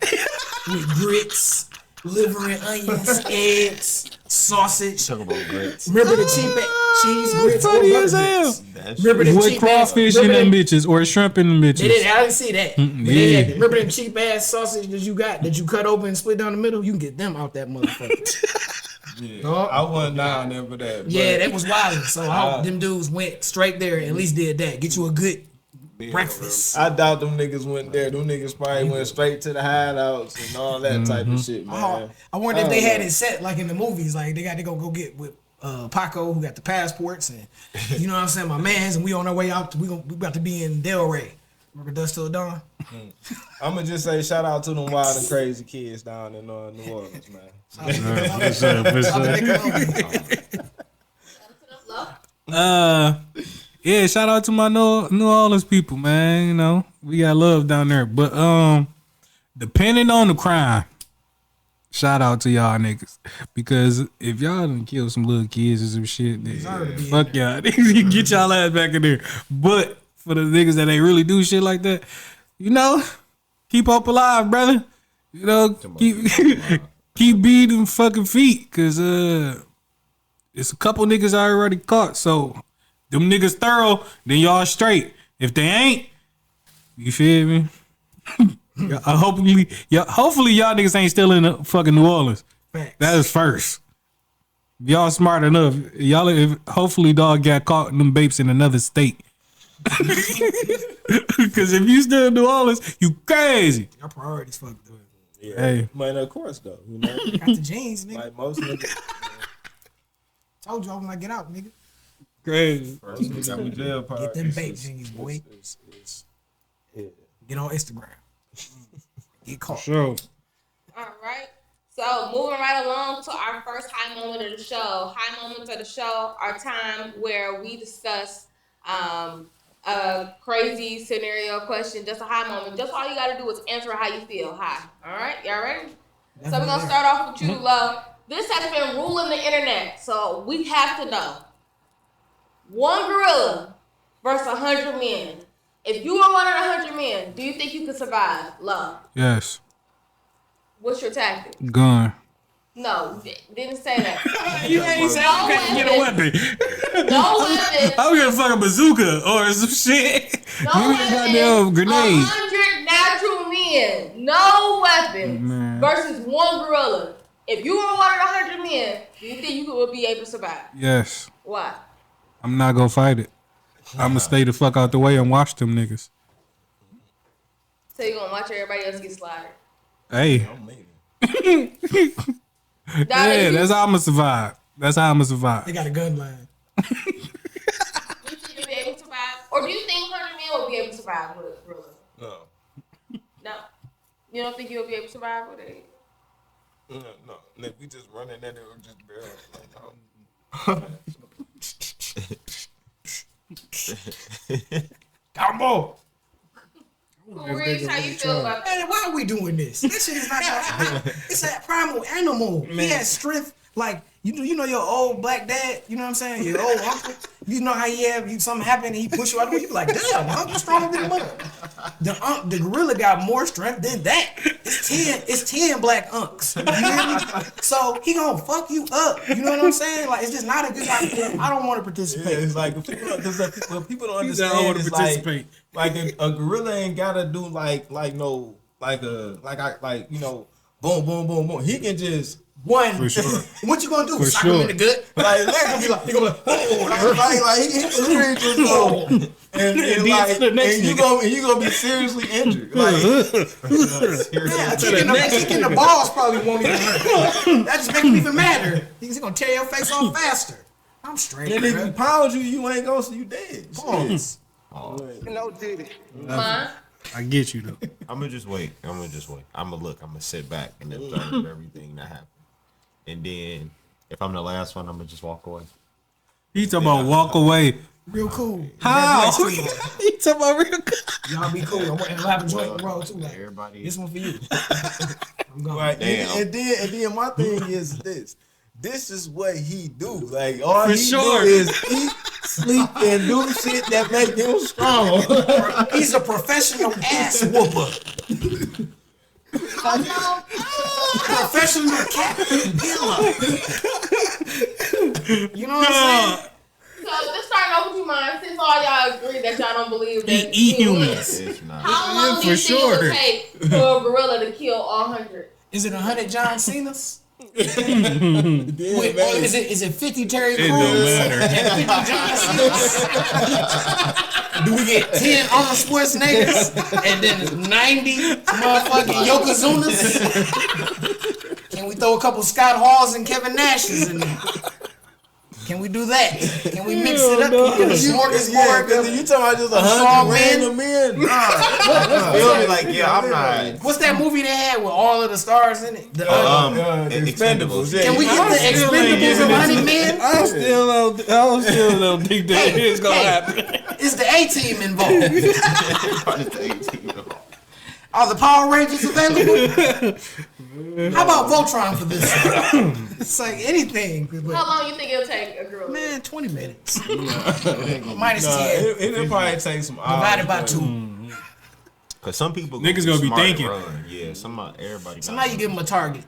with grits, liver and onions, eggs, sausage.
Talk about grits.
Remember the cheese grits?
Funny
or
as
butter
hell.
grits? Remember the
With
cheap
crawfish
ass,
in them
remember
bitches or shrimp in them
I
bitches.
didn't see that. But they
yeah.
had, remember them cheap ass sausage that you got that you cut open and split down the middle? You can get them out that motherfucker.
Yeah, I wasn't down there for that.
Yeah, that was wild. So I hope them dudes went straight there and at least did that. Get you a good breakfast.
I doubt them niggas went there. Them niggas probably went straight to the hideouts and all that type of shit, man.
I wonder if they had it set like in the movies, like they got to go get with Paco, who got the passports, and you know what I'm saying, my mans, and we on our way out. We about to be in Delray. Work dust till dawn.
I'm gonna just say shout out to them wild and crazy kids down in New Orleans, man.
Yeah, shout out to my New Orleans people, man. You know, we got love down there. But depending on the crime, shout out to y'all niggas. Because if y'all done kill some little kids or some shit, then fuck y'all. Get y'all ass back in there. But for the niggas that ain't really do shit like that, you know, keep hope alive, brother. You know, keep beating them fucking feet. Cause it's a couple niggas I already caught. So them niggas thorough, then y'all straight. If they ain't, you feel me? Hopefully y'all niggas ain't still in the fucking New Orleans.
Facts.
That is first. If y'all smart enough. Hopefully dog got caught in them babes in another state. Because if you still in New Orleans, you crazy.
Your priorities fucked up.
Yeah.
Hey.
Man, of course though, you know.
Got the jeans, nigga.
Like most niggas.
Told you I was gonna get out, nigga.
Crazy.
First niggas got with jail part.
Get them bait jeans, boy.
Yeah.
Get on Instagram. Get caught.
Sure.
All right. So moving right along to our first high moment of the show. High moments of the show are time where we discuss a crazy scenario question, just a high moment. Just all you gotta do is answer how you feel. Hi. All right. Y'all ready? So we're gonna start off with you, Love. This has been ruling the internet, so we have to know. One gorilla versus 100 men. If you were one of the 100 men, do you think you could survive, Love?
Yes.
What's your tactic?
Gun.
No, didn't say that.
You ain't say you can't get a weapon.
No weapons.
I'm gonna fuck a bazooka or some shit.
No
Give me a goddamn
weapons.
grenade.
100 natural men. No weapons.
Man.
Versus one gorilla. If you were one of the 100 men, do you think you would be able to survive?
Yes.
Why?
I'm not gonna fight it. I'm gonna stay the fuck out the way and watch them niggas.
So you're gonna watch everybody else get slaughtered.
Hey. Yeah, that's how I'm gonna survive. That's how I'm gonna survive.
They got a gun line.
Do you think you'll be able to survive? Or do you think 100 men will be able to survive with a gorilla?
No.
No. You don't think you'll be able to survive with it?
No. If we just run in there, it would just barely.
Come on.
Reese, how you feel about that?
Man, why are we doing this? This shit is not it's a primal animal. He has strength. Like, you know your old black dad, you know what I'm saying? Your old uncle. You know how something happened and he push you out the way. You be like, damn, my uncle's stronger than mother. The gorilla got more strength than that. It's 10 black unks. You hear me? So he gonna fuck you up. You know what I'm saying? Like, it's just not a good idea. I don't want to participate.
Yeah, it's like what people don't
He said,
understand.
I wanna
is
participate.
Like a gorilla ain't gotta do boom boom boom boom. He can just
One.
For sure.
What you gonna do?
For
Sock
sure.
him in the gut?
like they're gonna be like, he gonna be like he literally just go and you gonna be seriously injured. Like
Yeah, kicking the balls probably won't even hurt. That just makes me even madder. He's gonna tear your face off faster. I'm straight.
and if
bro.
he pounds you, you ain't gonna see you dead.
Pause.
No diddy.
Mine?
I get you though.
I'm gonna just wait. I'm gonna sit back and observe everything that happened. And then if I'm the last one, I'm gonna just walk away.
He talking about walk away.
Real cool.
How?
That voice too.
He talking about real cool.
Y'all be cool. I'm have a joint in the road too. Like,
Everybody.
this one for you. I'm going.
Right.
Damn.
And then my thing is this. This is what he do. Like all
For
he
sure.
do is eat, sleep, and do shit that make him strong.
He's a professional ass whooper. Professional cat killer. You know what I'm saying?
So just starting off with you, mine. Since all y'all agree that y'all don't believe that
Eat
he will
humans.
win,
It's not.
how long
Yeah,
do you
for
think it
sure.
will take for a gorilla to kill all 100?
Is it 100 John Cena's?
Then,
Wait,
man,
or is it 50 Terry
It
Crews
don't matter.
and 50 John Cena's? Do we get 10 Arnold Schwarzeneggers and then 90 motherfucking Yokozunas? Can we throw a couple Scott Halls and Kevin Nashes in there? Can we do that? Can we mix it up? Can we get a smorgasbord?
Because you talking about just 100 random men. Feel me? Like, yeah, I'm not.
What's that movie they had with all of the stars in it? The
Expendables.
Can we get the Expendables of 100 men?
I still don't think that is gonna happen.
Is the A-Team involved? Are the Power Rangers available? How about Voltron for this? It's like anything.
How long you think it'll take a girl?
Man, 20 minutes. Minus 10.
It'll probably take some hours.
Divided by 2.
Because some people
Niggas gonna be
smart
thinking.
run. Yeah, everybody.
So now you give them a target.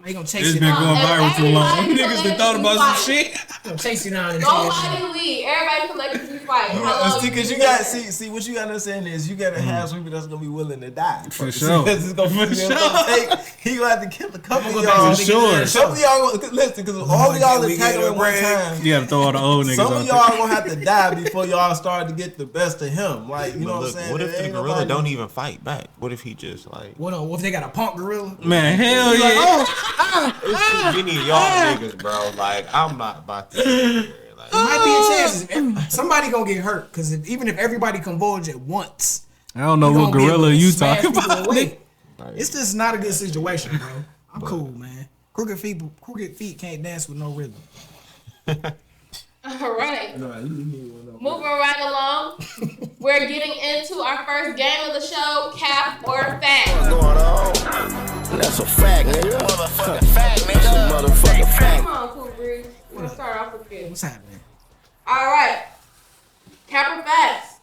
They gonna chase
It's
you
been
down.
going viral too long.
Everybody
Niggas done thought about some shit.
Gonna chase you down.
Nobody leave. Everybody collectively fight. How long?
Because you got see what you gotta understand is you gotta have some people that's gonna be willing to die
For sure.
Because it's gonna
For sure.
he gonna have to kill a couple of
back
y'all.
to
sure.
Some of y'all listen because all of y'all attack at one time.
You gotta throw all the old niggas
Some
out
of
there.
y'all gonna have to die before y'all start to get the best of him. Like, you know what I'm saying?
What if
There
the
ain't
gorilla
nobody-
don't even fight back? What if he just like?
What if they got a punk gorilla?
Man, hell yeah.
It's too many of y'all niggas, bro. Like, I'm not about to. Like,
There might be a chance. Somebody gonna get hurt because even if everybody converge at once,
I don't know
you
what
gonna be able
gorilla
to
you
smash
talking
people
about.
away.
like,
It's just not a good situation, bro. I'm cool, man. Crooked feet can't dance with no rhythm.
All right. Moving right along. We're getting into our first game of the show, Cap or Fact.
going on? That's a fact, nigga. Motherfucking fact, nigga. That's a motherfucking fact.
Come on, Cool Breeze. We're going to start off with you.
What's happening?
All right. Cap or Facts.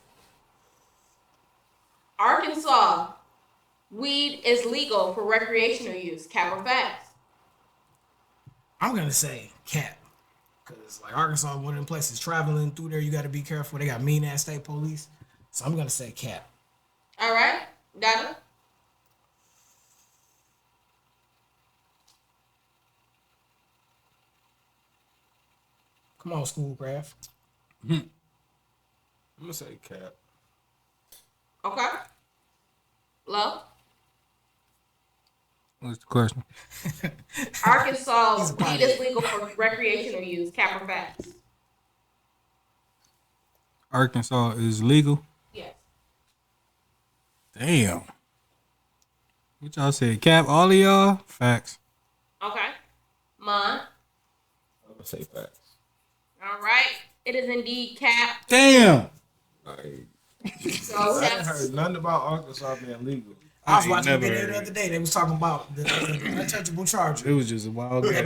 Arkansas, weed is legal for recreational use. Cap or Facts?
I'm gonna say cap, cause like Arkansas, one of them places traveling through there, you got to be careful. They got mean ass state police, so I'm gonna say cap.
All right. Donna?
Come on, Schoolcraft.
I'm gonna say cap.
Okay. Love?
What's the question?
Arkansas, weed is legal for recreational use. Cap or Facts?
Arkansas is legal.
Yes.
Damn. What y'all said? Cap, all of y'all? Facts.
Okay. Mond?
I'm gonna say facts.
All right. It is indeed cap.
Damn.
Like,
So
I ain't
that's
heard nothing about Arkansas being legal.
I was
ain't
watching a
never
video
heard
the
of
other day. They was talking about the untouchable charger
It was just a wild game.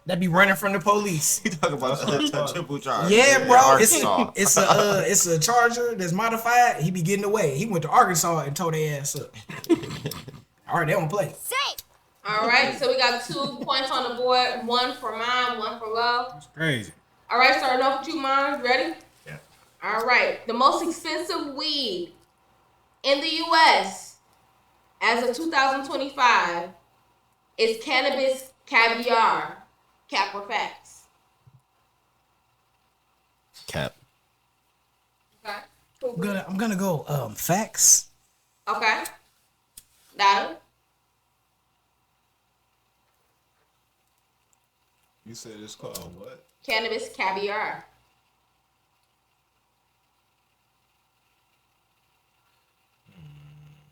that be running from the police.
you talking about untouchable charge?
Yeah, bro.
Arkansas.
It's a charger that's modified. He be getting away. He went to Arkansas and tore their ass up. All right, they don't play.
all right. So we got 2 points on the board. 1 for Mond, 1 for Love.
It's crazy.
All right, starting off with you, Mond. Ready?
Yeah.
All right. The most expensive weed in the U.S. as of 2025 is cannabis caviar. Cap or Facts?
Cap.
Okay.
I'm gonna go facts.
Okay. Dada?
You said it's called what?
Cannabis caviar.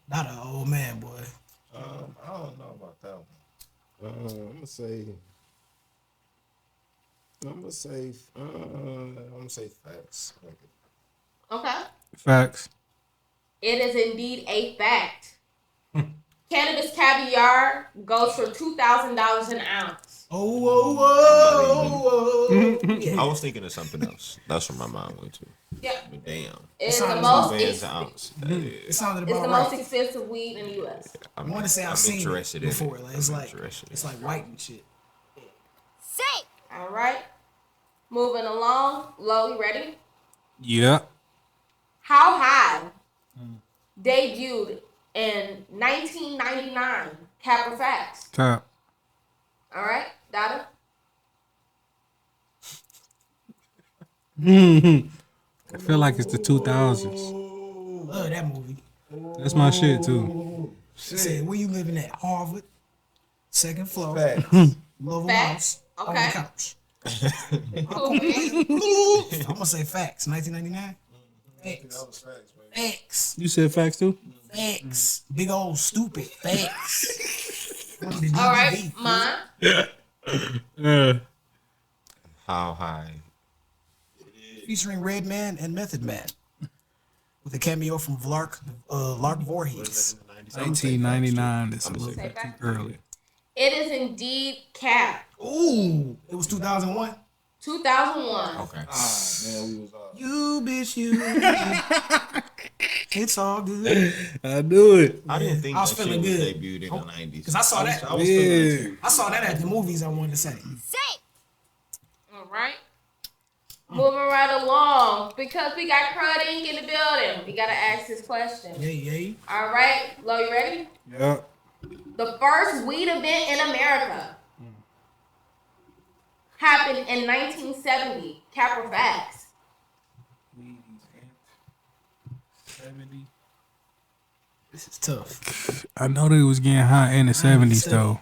Not an old man, boy.
I don't know about that one.
I'm gonna say facts.
Okay.
Facts.
It is indeed a fact. Cannabis caviar goes for $2,000 an ounce.
I was thinking of something else. That's where my mind went to.
Yeah.
But damn.
It's the
sounded
most
Bands an ounce.
It sounded
it's
about
the
right.
most expensive weed in the U.S.
I want to say I've seen
interested
it
in
before.
it.
Like, it's
I'm
like
interested in
it's like white and shit.
All right. Moving along. Lo, you ready?
Yeah.
How High debuted in 1999. Cap or Facts?
Cap.
All right. Dada?
I feel like it's the 2000s.
Love that movie.
That's my shit too.
Said, where you living at? Harvard, second floor,
Facts.
Love
Facts.
house, on the
Okay.
couch. I'm gonna say facts. 1999. Facts.
That was facts, man.
Facts.
You said facts too?
Facts. Big old stupid facts.
All right, mine.
How high?
Featuring Redman and Method Man. With a cameo from Lark Voorhees.
1999 is a little
Say
bit too
facts.
early.
It is indeed cap.
Ooh, it was 2001.
2001.
Okay.
Man, we was
You bitch, you. It's all good.
I knew it.
I didn't think
I was
that shit
feeling
was
good.
debuted in the 90s.
Cause I saw that.
I was feeling it too.
I saw that at the movies. I wanted to say.
All right. Moving right along because we got Crud Inc. in the building. We gotta ask this question.
Yay.
All right, Lo, you ready?
Yeah.
The first weed event in America happened in 1970. Cap or facts?
70.
This is tough.
I know they was getting hot in the 70s though.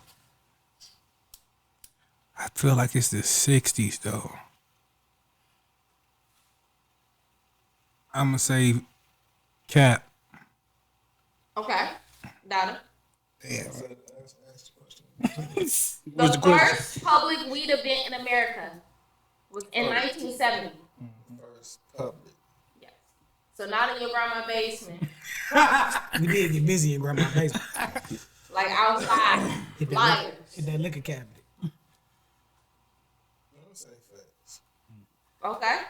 I feel like it's the 60s though. I'm gonna say cap.
Okay. Donna.
Damn.
The first public weed event in America was in 1970.
First public.
Yes. So not in your grandma's basement.
We did get busy in grandma's basement.
Like outside. Liars.
Hit that liquor cabinet.
I'm gonna say facts.
Okay.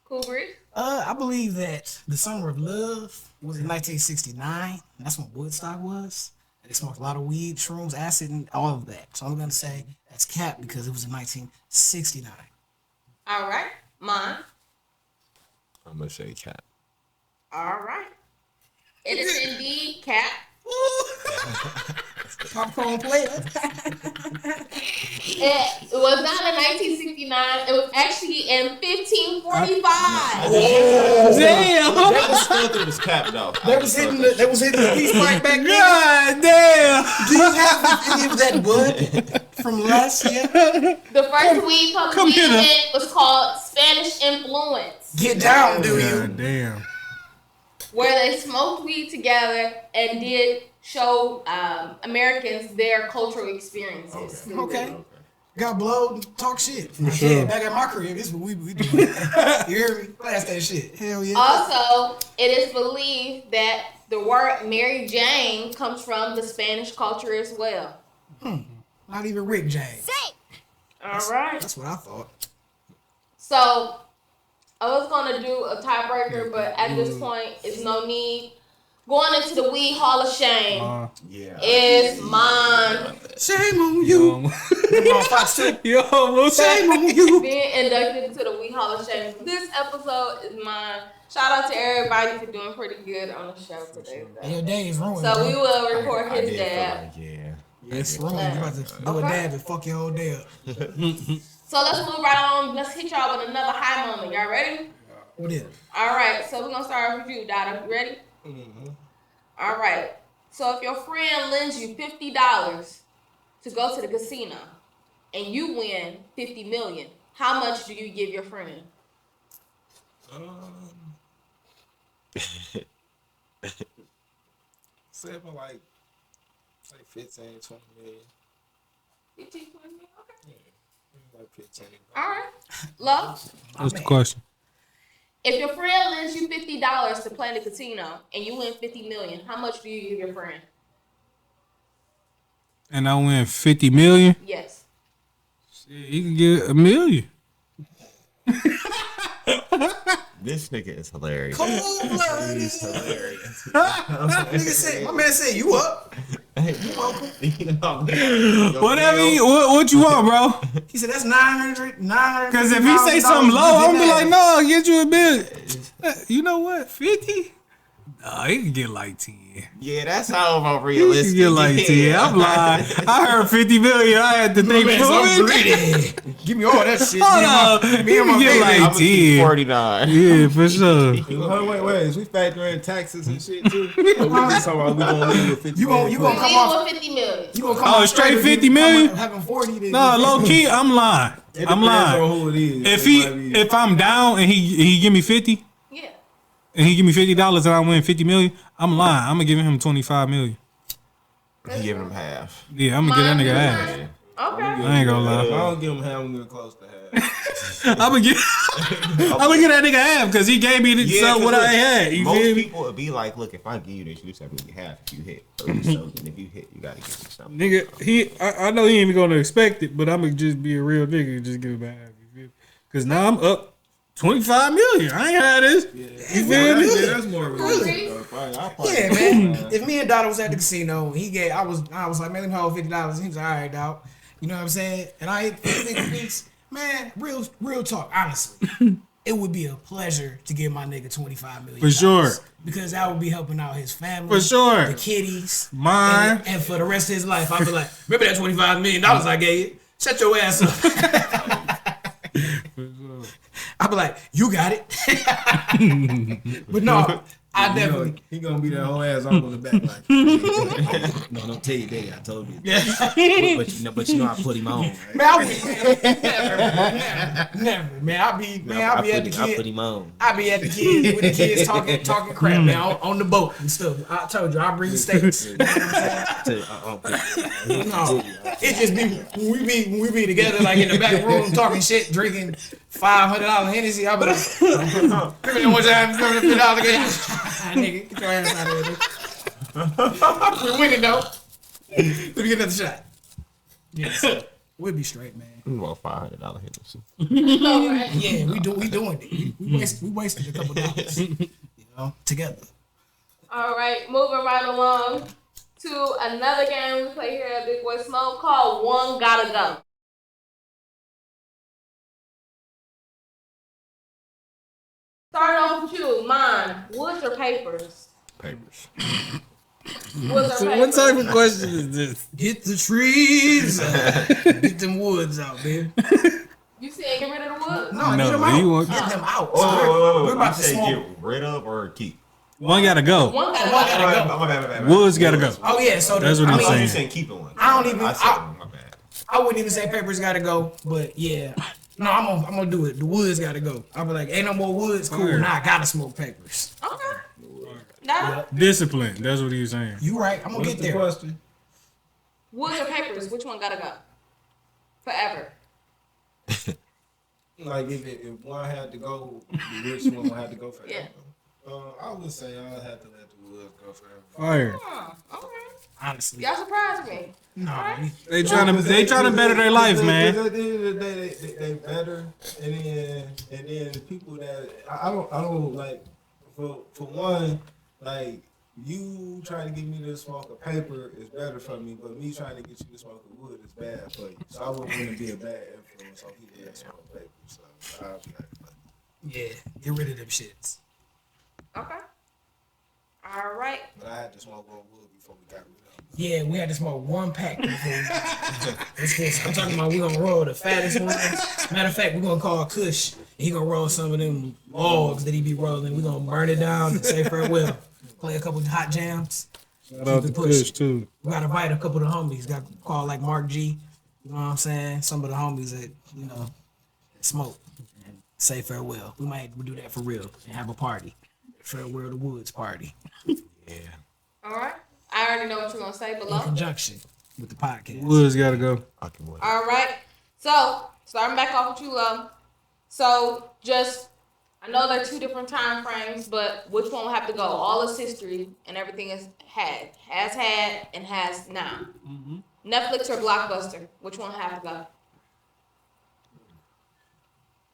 Cool breeze.
I believe that the Summer of Love was in 1969. That's when Woodstock was. And they smoked a lot of weed, shrooms, acid, and all of that. So I'm gonna say that's cap because it was in 1969.
All right. Mine.
I'm gonna say cap.
All right. It is indeed cap.
Popcorn player.
It was not in 1969. It was actually in 1545.
Damn.
I still think it was cap though.
They was hitting the peace pipe back then.
God damn.
Do you have any of that bud from last year?
The first weed public
come
weed
here now.
event was called Spanish Influence,
Get down, do you?
God damn.
where they smoked weed together and did show Americans their cultural experiences.
Okay. Got blowed, talk shit. Yeah, back at my crib, this is what we do. You hear me? Blast that shit. Hell yeah.
Also, it is believed that the word Mary Jane comes from the Spanish culture as well.
Not even Rick James.
All right.
That's what I thought.
So I was gonna do a tiebreaker, but at this point, it's no need. Going into the Weed Hall of Shame
Yeah.
is mine.
Shame on you.
You almost
Shame on you.
Being inducted into the Weed Hall of Shame. This episode is mine. Shout out to everybody for doing pretty good on the show today.
Your day is ruined.
So we
bro.
will record
I
his
did feel
dad.
like, yeah.
It's ruined. You about to do a dab and fuck your whole day up.
So let's move right on. Let's hit y'all with another high moment. Y'all ready?
What is?
All right. So we're gonna start with you, Dada. You ready? All right. So if your friend lends you $50 to go to the casino and you win $50 million, how much do you give your friend?
Say for like 15, 20 million.
15, 20 million? Okay.
Like 15.
All right. Love,
What's the question?
if your friend lends you $50 to play in the casino and you win $50 million, how much do you give your friend?
And I win 50 million.
Yes.
You can get $1 million.
This nigga is hilarious.
Cold-blooded.
He's hilarious.
Nigga said, my man said, you up?
Whatever. What you want, bro?
He said, that's 900.
Because if he say something low, I'm gonna be like, no, I'll get you $1 million. You know what? 50? He can get like 10.
Yeah, that sounds more
He
realistic.
can get like 10. I'm lying. I heard 50 million. I had to think for it.
Give me all that shit.
Hold up.
Me and my
He can get
baby.
like
I'm gonna
10.
49.
Yeah, for sure.
Wait. Is we factor in taxes and shit too? Or we just talking about we gonna leave with 50
You gonna
We
come
leave
off?
with 50 million.
You gonna come
Oh,
off
straight
or
50
you
million?
Having 40. To
No, low key, I'm lying.
It
I'm
depends
lying.
on who it is.
If I'm down and he give me 50
Yeah.
and he give me $50 and I win 50 million, I'm lying. I'm gonna give him 25 million.
He giving him half.
Yeah, I'm gonna get that nigga half.
Okay.
I ain't gonna
I
lie.
don't give him half. I'm getting close to half.
I'm gonna get that nigga half because he gave me what I had. You
Most
feel me?
people would be like, look, if I give you this, you just have to give me half if you hit. So, and if you hit, you gotta give me something.
Nigga, I know he ain't even gonna expect it, but I'm gonna just be a real nigga and just give him half. You feel me? Because now I'm up 25 million. I ain't had this. You feel me?
Yeah, that's more realistic.
Yeah, man. If me and Dotty was at the casino, I was like, man, let me hold $50. He was like, all right, dog. You know what I'm saying? And I think, man, real talk, honestly. It would be a pleasure to give my nigga $25 million.
For sure.
Because I would be helping out his family.
For sure.
The kiddies.
Mine.
And for the rest of his life, I'd be like, remember that $25 million I gave you? Shut your ass up. I'd be like, you got it. But no, I definitely.
He gonna be that whole ass off on the back like.
No, don't tell you that. I told you.
Yeah.
But you know, I put him on. Right?
Man, never, man. I'll be at the
I put
kids.
him on.
I be at the kids with the kids talking crap, man, on the boat and stuff. I told you, I bring steaks. You know what I'm saying? No, it just be when we be together like in the back room talking shit, drinking $500 Hennessy. I be like, remember that one time, remember the $50 again? Nigga, get your ass out of here. We're winning though. Let me get another shot. Yeah, so we'll be straight, man.
Well, $500 hit.
Yeah, we doing it. We wasted a couple dollars, you know, together.
All right, moving right along to another game we play here at Big Boy Smoke called One Gotta Go. Starting off with you, Mond, woods or papers?
Papers.
Woods or
So
papers?
what type of question is this?
Get the trees, get them woods out, baby.
You said get rid of the woods?
No,
No,
get them out.
he want-
Get them out.
We're
about to
say
smoke.
get rid of or keep.
One gotta go.
One gotta
One
go.
gotta go.
My bad.
Woods gotta go.
Oh yeah, so
That's what
I
I'm
mean,
saying.
You saying keep it one.
I don't even-
I said my bad.
I wouldn't even say papers gotta go, but yeah. No, I'm gonna do it. The woods gotta go. I'll be like, ain't no more woods. Cool.
Fire.
Now I gotta smoke papers.
Okay. Now,
Discipline. That's what he was saying.
You right. I'm gonna
What's
get
the
there.
question?
woods or papers, which one gotta go? Forever.
Like if one had to go, which one would have to go forever?
Yeah.
I would say I'd have to let the woods go forever.
Fire.
Oh, okay.
Honestly,
Y'all surprised me.
no.
They trying to better their life, man.
At the end of the day, they better, and then the people that I don't like. For one, like you trying to get me to smoke a paper is better for me, but me trying to get you to smoke a wood is bad for you. So I wouldn't want to be a bad influence on people that smoke paper. So I'll be like,
Yeah, get rid of them shits.
Okay. All right.
but I had to smoke one wood before we got rid of them.
Yeah, we had to smoke one pack before. I'm talking about we gonna roll the fattest ones. Matter of fact, we gonna call Kush. He gonna roll some of them logs that he be rolling. We gonna burn it down and say farewell. Play a couple hot jams.
Shout out to Kush too.
We gotta invite a couple of the homies. Got to call like Mark G. You know what I'm saying? Some of the homies that smoke. Say farewell. We might do that for real and have a party. Farewell to Woods party
All right. I already know what you're gonna say
in
below.
conjunction with the podcast.
Woods gotta go.
I can wait.
All right. So starting back off with you, So just, I know they're two different time frames, but which one will have to go? All is history and everything has had, and has now. Netflix or Blockbuster? Which one will have to go?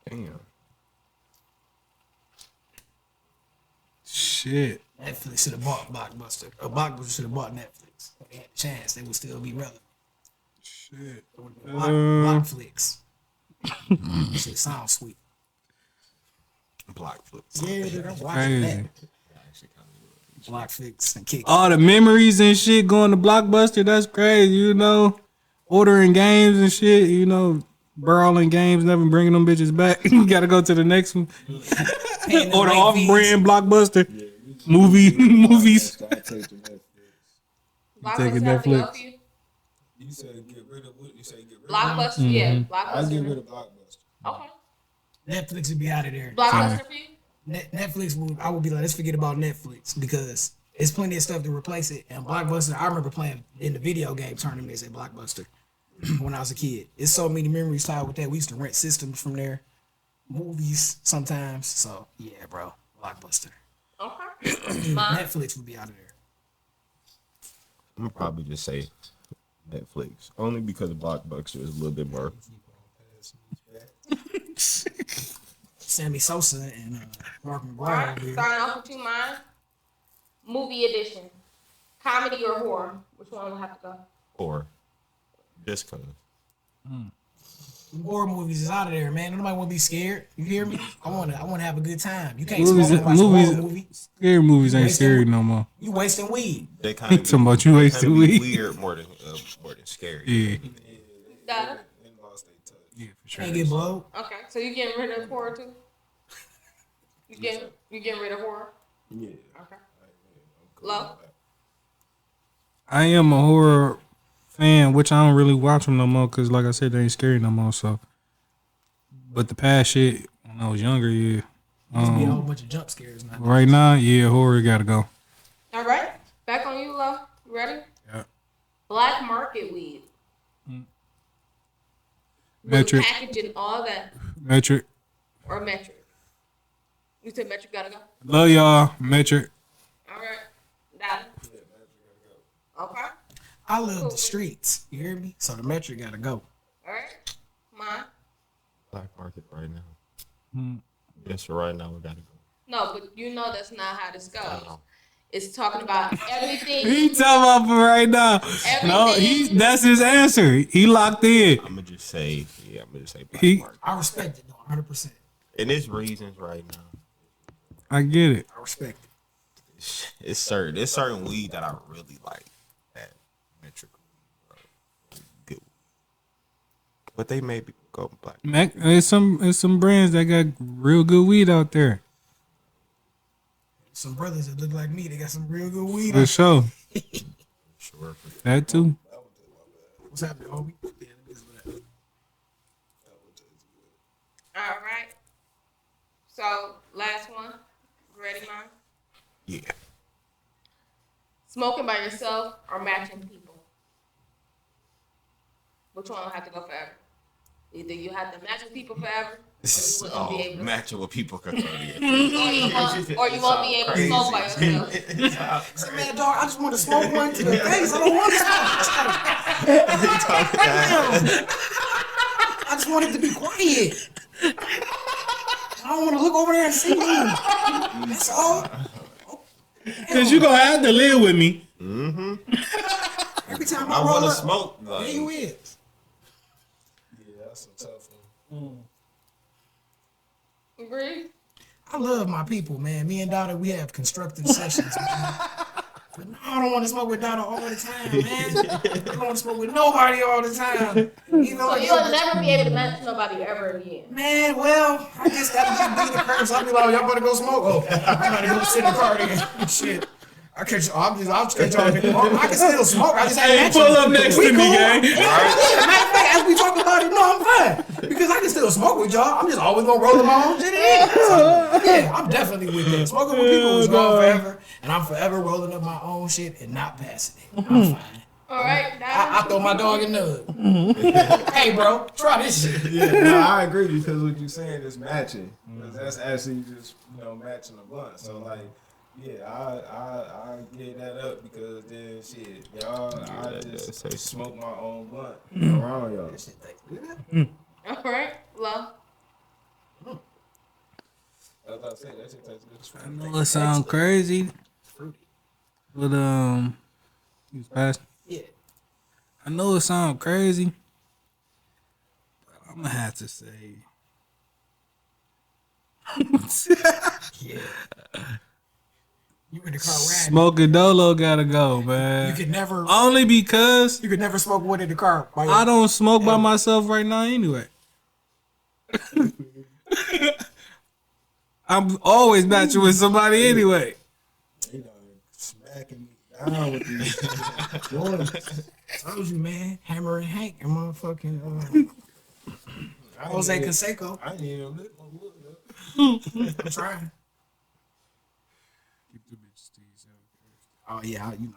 Damn.
Shit.
Netflix should have bought Blockbuster. Or Blockbuster should have bought Netflix. If they had a chance, they would still be relevant.
Shit.
Blockflix. Shit sounds sweet.
Block flips.
Yeah, dude, I'm watching that.
Crazy.
Block fix and kick.
All the memories and shit going to Blockbuster, that's crazy, you know. Ordering games and shit, you know. Brawling games, never bringing them bitches back. You gotta go to the next one. Or the off-brand Blockbuster. Movies.
Blockbuster
Taking
have to go
Netflix.
for you.
You said get rid of what? You said get rid of
Blockbuster, yeah.
I
Blockbuster.
get rid of Blockbuster.
Okay.
Netflix would be out of there.
Blockbuster for you?
Netflix would. I would be like, let's forget about Netflix because there's plenty of stuff to replace it. And Blockbuster, I remember playing in the video game tournaments at Blockbuster when I was a kid. It's so many memories tied with that. We used to rent systems from there, movies sometimes. So yeah, bro, Blockbuster.
Okay. Mine.
Netflix would be out of there.
I'm gonna probably just say Netflix, only because Blockbuster is a little bit more.
Sammy Sosa and Mark
All
McGuire
right.
over here.
Starting off with you, mine. Movie edition. Comedy or horror? Which one will have to go?
Or just cause.
Horror movies is out of there, man. Nobody want to be scared. You hear me? I want to have a good time. You can't
Movies,
smoke and watch a horror
movies,
movie.
scary movies ain't
Wasting-
scary no more.
You wasting weed.
They kind of
Talking about you wasted weed.
weird more than scary.
Yeah,
Dotty?
yeah, for sure.
Can't get blowed.
Okay. So you getting rid of horror too? You getting rid of horror?
Yeah.
Okay. Low?
I am a horror fan, which I don't really watch them no more because, like I said, they ain't scary no more. So, but the past shit when I was younger, yeah.
Used to be a whole bunch of jump scares now.
Right now, yeah, horror gotta go.
All right. Back on you, Low. You ready?
Yeah.
Black market weed. With
Metric,
packaging, all that.
metric.
Or metric? You said metric gotta go?
Love y'all, metric.
All right. Dotty? Okay.
I love the streets. You hear me? So the metric gotta go.
All right. Mine?
Black market right now. Yes, right now we gotta go.
No, but you know that's not how this goes. It's talking about everything.
He talking about right now. No, that's his answer. He locked in.
I'm gonna just say, black
He-
market.
I respect it though, 100%.
And there's reasons right now.
I get it.
I respect it.
It's certain weed that I really like. That metric weed, good. But they may be go black.
There's some brands that got real good weed out there.
Some brothers that look like me, they got some real good weed.
For sure.
Sure.
That too.
What's happening, homie? Yeah,
All right. So, last one. Ready, mine?
Yeah.
Smoking by yourself or matching people? Which one will have to go forever? Either you have to match with people forever, or you won't be able to,
matching with people.
or you won't be able to smoke by yourself.
Say, man, dog, I just want to smoke one to the face. I don't want to smoke. I just want it to be quiet. I don't want to look over there and see you. That's all.
Cause you gonna have to live with me.
Every time
I
I roll
want to
up,
smoke.
there
Like,
you is.
Yeah, that's a tough one.
Agree?
I love my people, man. Me and Dotty, we have constructive sessions, man. But no, I don't want to smoke with Dotty all the time, man. I don't want to smoke with nobody all the time. You know,
So you'll never be able to match nobody ever again.
man, well, I guess that'll just be the curse. I'll be like, y'all better go smoke. Oh, I'm gonna go sit in the car again. Shit. I'll catch y'all niggas. I can still smoke. I just
Hey,
ain't
pull up next to me, gang.
Yeah, matter of fact, as we talk about it, no, I'm fine. Because I can still smoke with y'all. I'm just always gonna roll in my own shit in. So, yeah, I'm definitely with that. Smoking with people is gone forever. And I'm forever rolling up my own shit and not passing it. I'm fine.
All right,
I throw my dog a nug. Hey, bro, try this shit.
Yeah, no, I agree because what you're saying is matching. 'Cause that's actually just matching a blunt. So like, yeah, I get that up because then shit, y'all, I just smoke my own blunt around y'all.
All right, Love.
As I said, that shit tastes good.
I know it sound crazy, but he was passing.
Yeah.
I know it sound crazy, but I'm gonna have to say,
You in the car riding.
Smoking Dolo gotta go, man.
You could never.
Only because
You could never smoke one in the car.
I don't smoke by myself right now anyway. I'm always matching with somebody anyway.
You know, smacking me down with these.
Told you, man. Hammer and Hank and motherfucking Jose Canseco.
I ain't even lit my wood up.
I'm trying. Oh yeah, you know,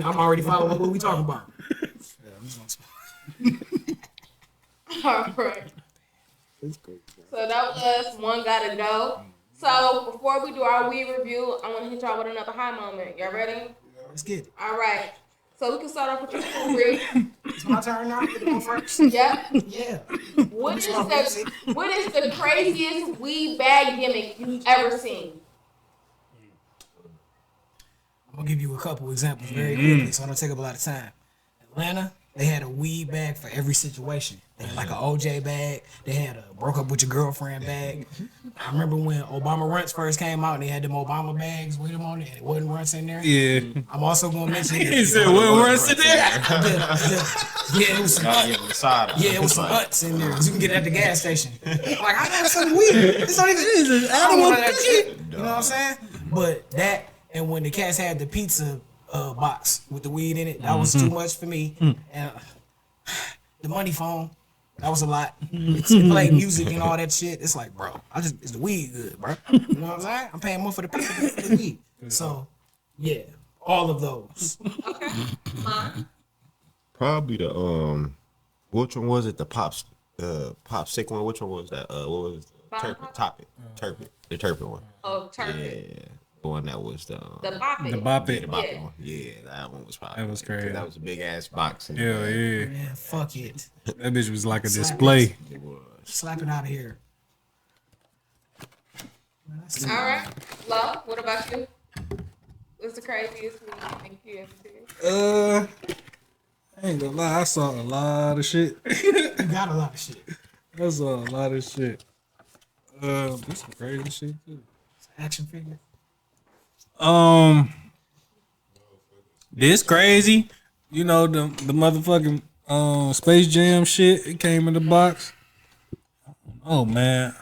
I'm already following what we talking about.
All right. So that was us. One gotta go. So before we do our weed review, I want to hit y'all with another high moment. Y'all ready?
Let's get it.
All right. So we can start off with you, Bree.
It's my turn now. Get to go first.
Yep.
Yeah.
What is the craziest weed bag gimmick you've ever seen?
I'm gonna give you a couple examples very quickly, so I don't take up a lot of time. Atlanta, they had a weed bag for every situation. They had like an OJ bag. They had a broke up with your girlfriend bag. I remember when Obama Runts first came out and they had them Obama bags with them on it and it wasn't Runts in there.
Yeah.
I'm also gonna mention
He said, "What runs in there?"
Yeah, it was some it was some nuts in there. You can get it at the gas station. Like I got some weed. It's not even an animal that shit. You know what I'm saying? But that and when the cats had the pizza box with the weed in it, that was too much for me. And the money phone, that was a lot. It played music and all that shit. It's like, bro, it's the weed good, bro. You know what I'm saying? I'm paying more for the pizza than for the weed. So, yeah, all of those.
Okay. Mom.
Probably the which one was it? The popsicle one. Which one was that? What was the turpin? The turpin one.
Oh, turpin.
Yeah. The one that was the
Bop It.
The Bop It.
the bop one. Yeah, that one was probably.
That was crazy.
That was a big ass box.
Hell yeah.
Man, fuck it.
That bitch was like a display.
It was.
Slap it out of here.
All right. Lo, what about you? What's the craziest weed gimmick you ever seen?
I ain't gonna lie, I saw a lot of shit.
You got a lot of shit.
I saw a lot of shit. This some crazy shit too.
Action figure.
This crazy. You know the motherfucking Space Jam shit. It came in the box. Oh man.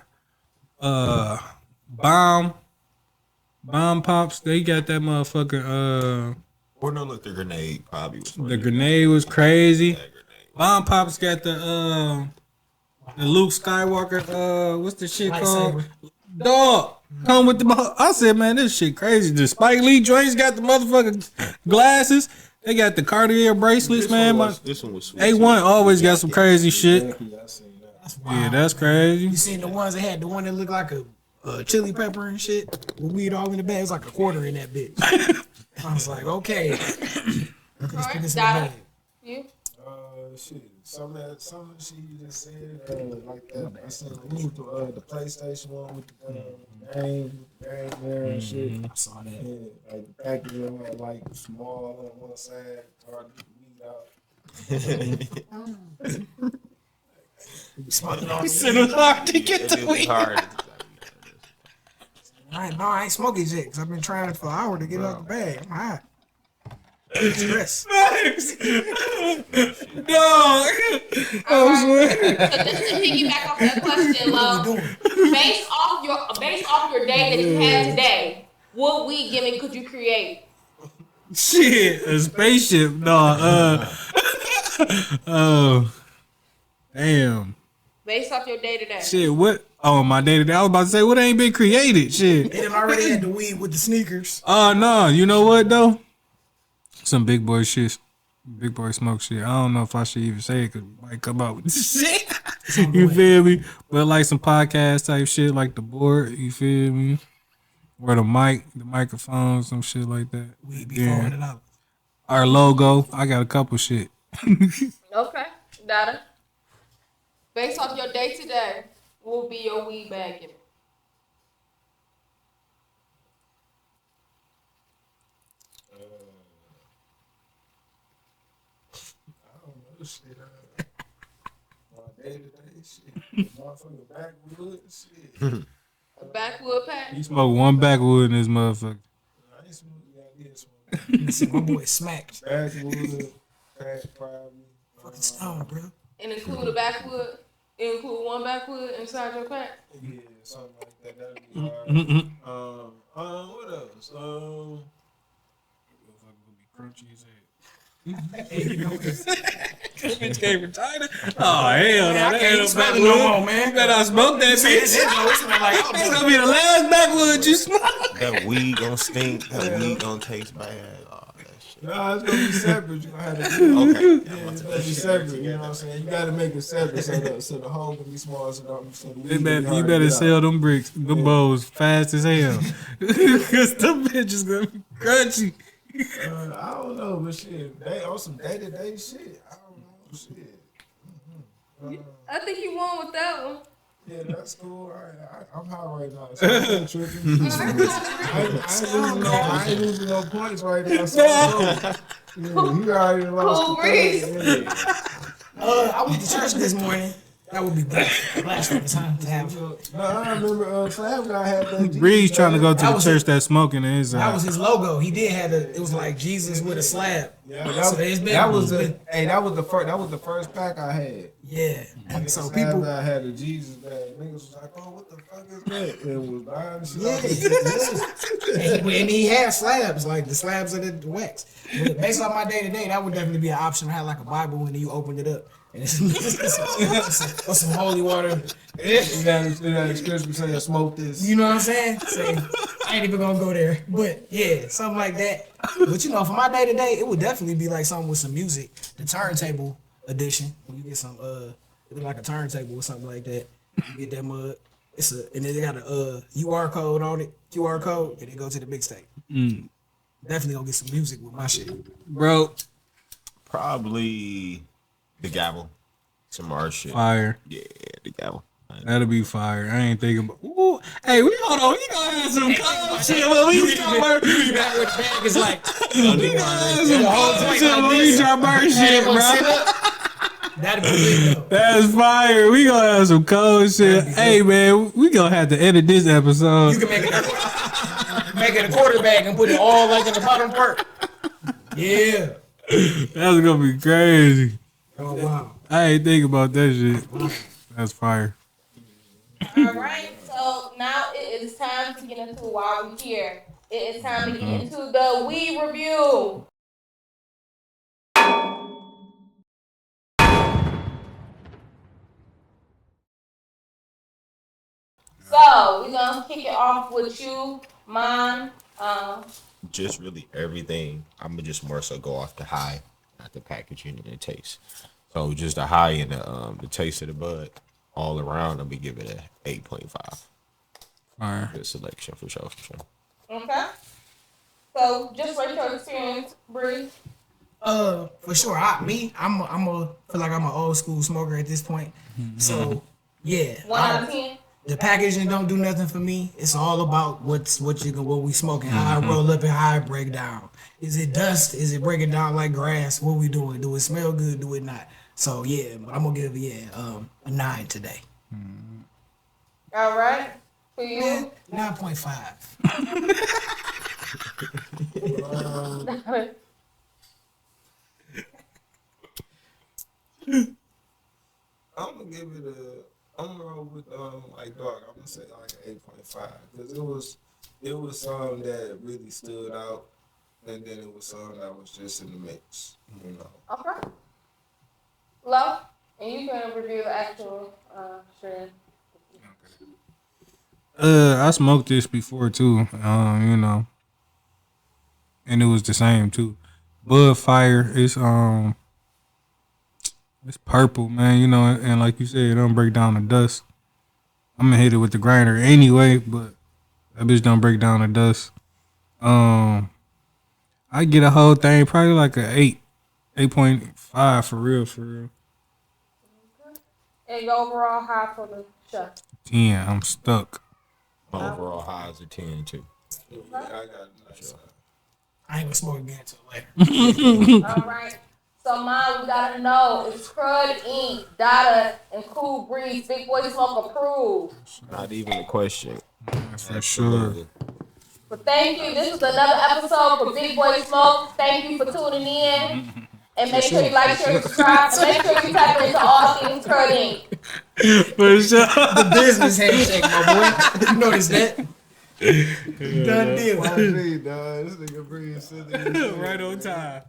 Bomb Pops. They got that motherfucker.
Or no, look, the grenade probably was.
The grenade was crazy.
That grenade.
Bomb Pops got the Luke Skywalker. What's the shit called? Dog. Come with the. I said, man, this shit crazy. The Spike Lee joints got the motherfucking glasses. They got the Cartier bracelets, man.
This one was sweet.
A1 always got some crazy shit.
Exactly, I seen that.
That's wild.
Yeah, that's crazy.
You seen the ones that had the one that looked like a chili pepper and shit with weed all in the bag? It was like a quarter in that bitch. I was like, okay. Let's put this in the bag.
You?
Shit. Some of the shit you just said, like that. I seen the PlayStation one with the game there and shit.
I saw that.
Yeah, like the packaging had like small on one side, hard to get weed out.
It's hard to get
It was hard.
I ain't smoking yet because I've been trying for an hour to get out the bag. I'm hot. Stress.
Dog.
So just to piggyback off that question, Lo, based off your day that you had today, what weed gimmick could you create?
Shit, a spaceship, dog. Oh, damn.
Based off your day today.
Shit, what? Oh, my day today. I was about to say, what ain't been created? Shit.
And already had the weed with the sneakers.
Oh, no. You know what, though? Some big boy shit. Big boy smoke shit. I don't know if I should even say it because it might come out with this shit. You feel me? But like some podcast type shit, like the board, you feel me? Or the microphone, some shit like that.
Weed be $400.
Our logo. I got a couple shit.
Okay, Dotty. Based off your day today, what will be your weed bag gimmick?
Shit, my day-to-day shit, motherfucking backwoods shit. I
Backwood pack.
He smoked one backwood in this motherfucker.
I ain't smoking. Yeah, I did smoke.
Listen, my boy smacked.
Backwood, crack, probably.
Fucking stone, bro.
And include a backwood. Include one backwood inside your pack.
Yeah, something like that. That'd be hard. What else?
Crunchy as hell. Bitch came from China. Oh hell no!
I can't smell it no more, man.
You better not smoke that bitch.
It's
Gonna be the last backwood you smoke.
That weed gonna stink. That weed gonna taste bad. Oh, that shit.
Nah, it's gonna be separate. You gonna have to do it.
Okay.
Yeah, it's gonna be separate. You know what I'm saying? You gotta make it separate so the hole can be small. So the weed can be hard
You
to
better
get
sell
out.
them bricks, them bowls fast as hell. Cause them bitches gonna be crunchy.
I don't know, but shit, they on some day-to-day shit. I don't know, shit.
I think you won with that one.
Yeah, that's cool. I'm high right now. So I'm not tripping. I ain't losing no points right now. So yeah, you already lost
Cool
the
breeze.
thing.
I went to church this morning. That would be blasphemy time to have.
No, I remember Slab guy had that.
Breeze trying to go to
That
the
was
church that's smoking in his
That was his logo. He did have it was like Jesus with a slab.
Yeah,
So it's been-
that was the first pack I had.
Yeah. And so
Slab
people.
guy had a Jesus bag. Niggas was like, "Oh, what the fuck is that?" And it was buying shit.
Yeah. And he had slabs, like the slabs of the wax. But based on my day to day, that would definitely be an option. I had like a Bible when you opened it up. And it's or some holy water.
You got a scripture saying smoke this.
You know what I'm saying? Say, I ain't even gonna go there. But yeah, something like that. But you know, for my day to day, it would definitely be like something with some music. The turntable edition. When you get some it'd be like a turntable or something like that. You get that mug. And then they got a QR code on it. QR code, and then go to the big state. Definitely gonna get some music with my shit.
bro.
Probably the gavel. Some more shit.
Fire.
Yeah, the gavel.
That'll be fire. I ain't thinking about. Ooh, hey, we hold on. We gonna have some cold shit when we drop our.
Back with the bag is like
We gonna have some cold shit when we drop our shit, bro.
that'd be lit though.
That's fire. We gonna have some cold shit. Hey man, we gonna have to edit this episode.
You can make it a quarterback and put it all like in the bottom part. Yeah.
That's gonna be crazy.
Oh wow.
I ain't think about that shit. That's fire.
All right, so now it is time to get into why we're here. It is time to get into the weed review. So we're gonna kick it off with you, Mond.
Just really everything. I'm gonna just more so go off the high, not the packaging and the taste. So just the high and the taste of the bud all around. I'm gonna give it a 8.5.
Fire.
Good selection for sure.
Okay. So just rate your experience, Bree.
For sure. I'm a feel like I'm an old school smoker at this point. So yeah.
1 out of 10.
The packaging don't do nothing for me. It's all about what we smoking, how I roll up and how I break down. Is it dust? Is it breaking down like grass? What we doing? Do it smell good? Do it not? So yeah, but I'm gonna give a 9 today.
All right. For you.
9.5.
I'm gonna give it I'm gonna roll with like dog. I'm gonna say like an 8.5 because it was some that really stood out, and then it was some that was just in the mix. You know.
Okay. Low, and you can review the actual shred.
I smoked this before too. You know, and it was the same too. Bud Fire is it's purple, man. You know, and like you said, it don't break down the dust. I'm gonna hit it with the grinder anyway, but that bitch don't break down the dust. I get a whole thing probably like a 8.5 for real.
And your overall high for the show.
10. I'm stuck.
My overall high is a 10 too.
Yeah, I got it.
I ain't gonna smoke again until later.
All right. So, Mom, we gotta know is Crud, Inc., Dotty, and Cool Breeze, Big Boy Smoke approved?
Not even a question.
For sure.
But thank you. This was another episode for Big Boy Smoke. Thank you for tuning in. And make sure you like, share, subscribe. And make sure you tap into all things Crud Inc.
For sure.
The business handshake, my boy. You notice that? Done deal.
This nigga breathe.
Right on time.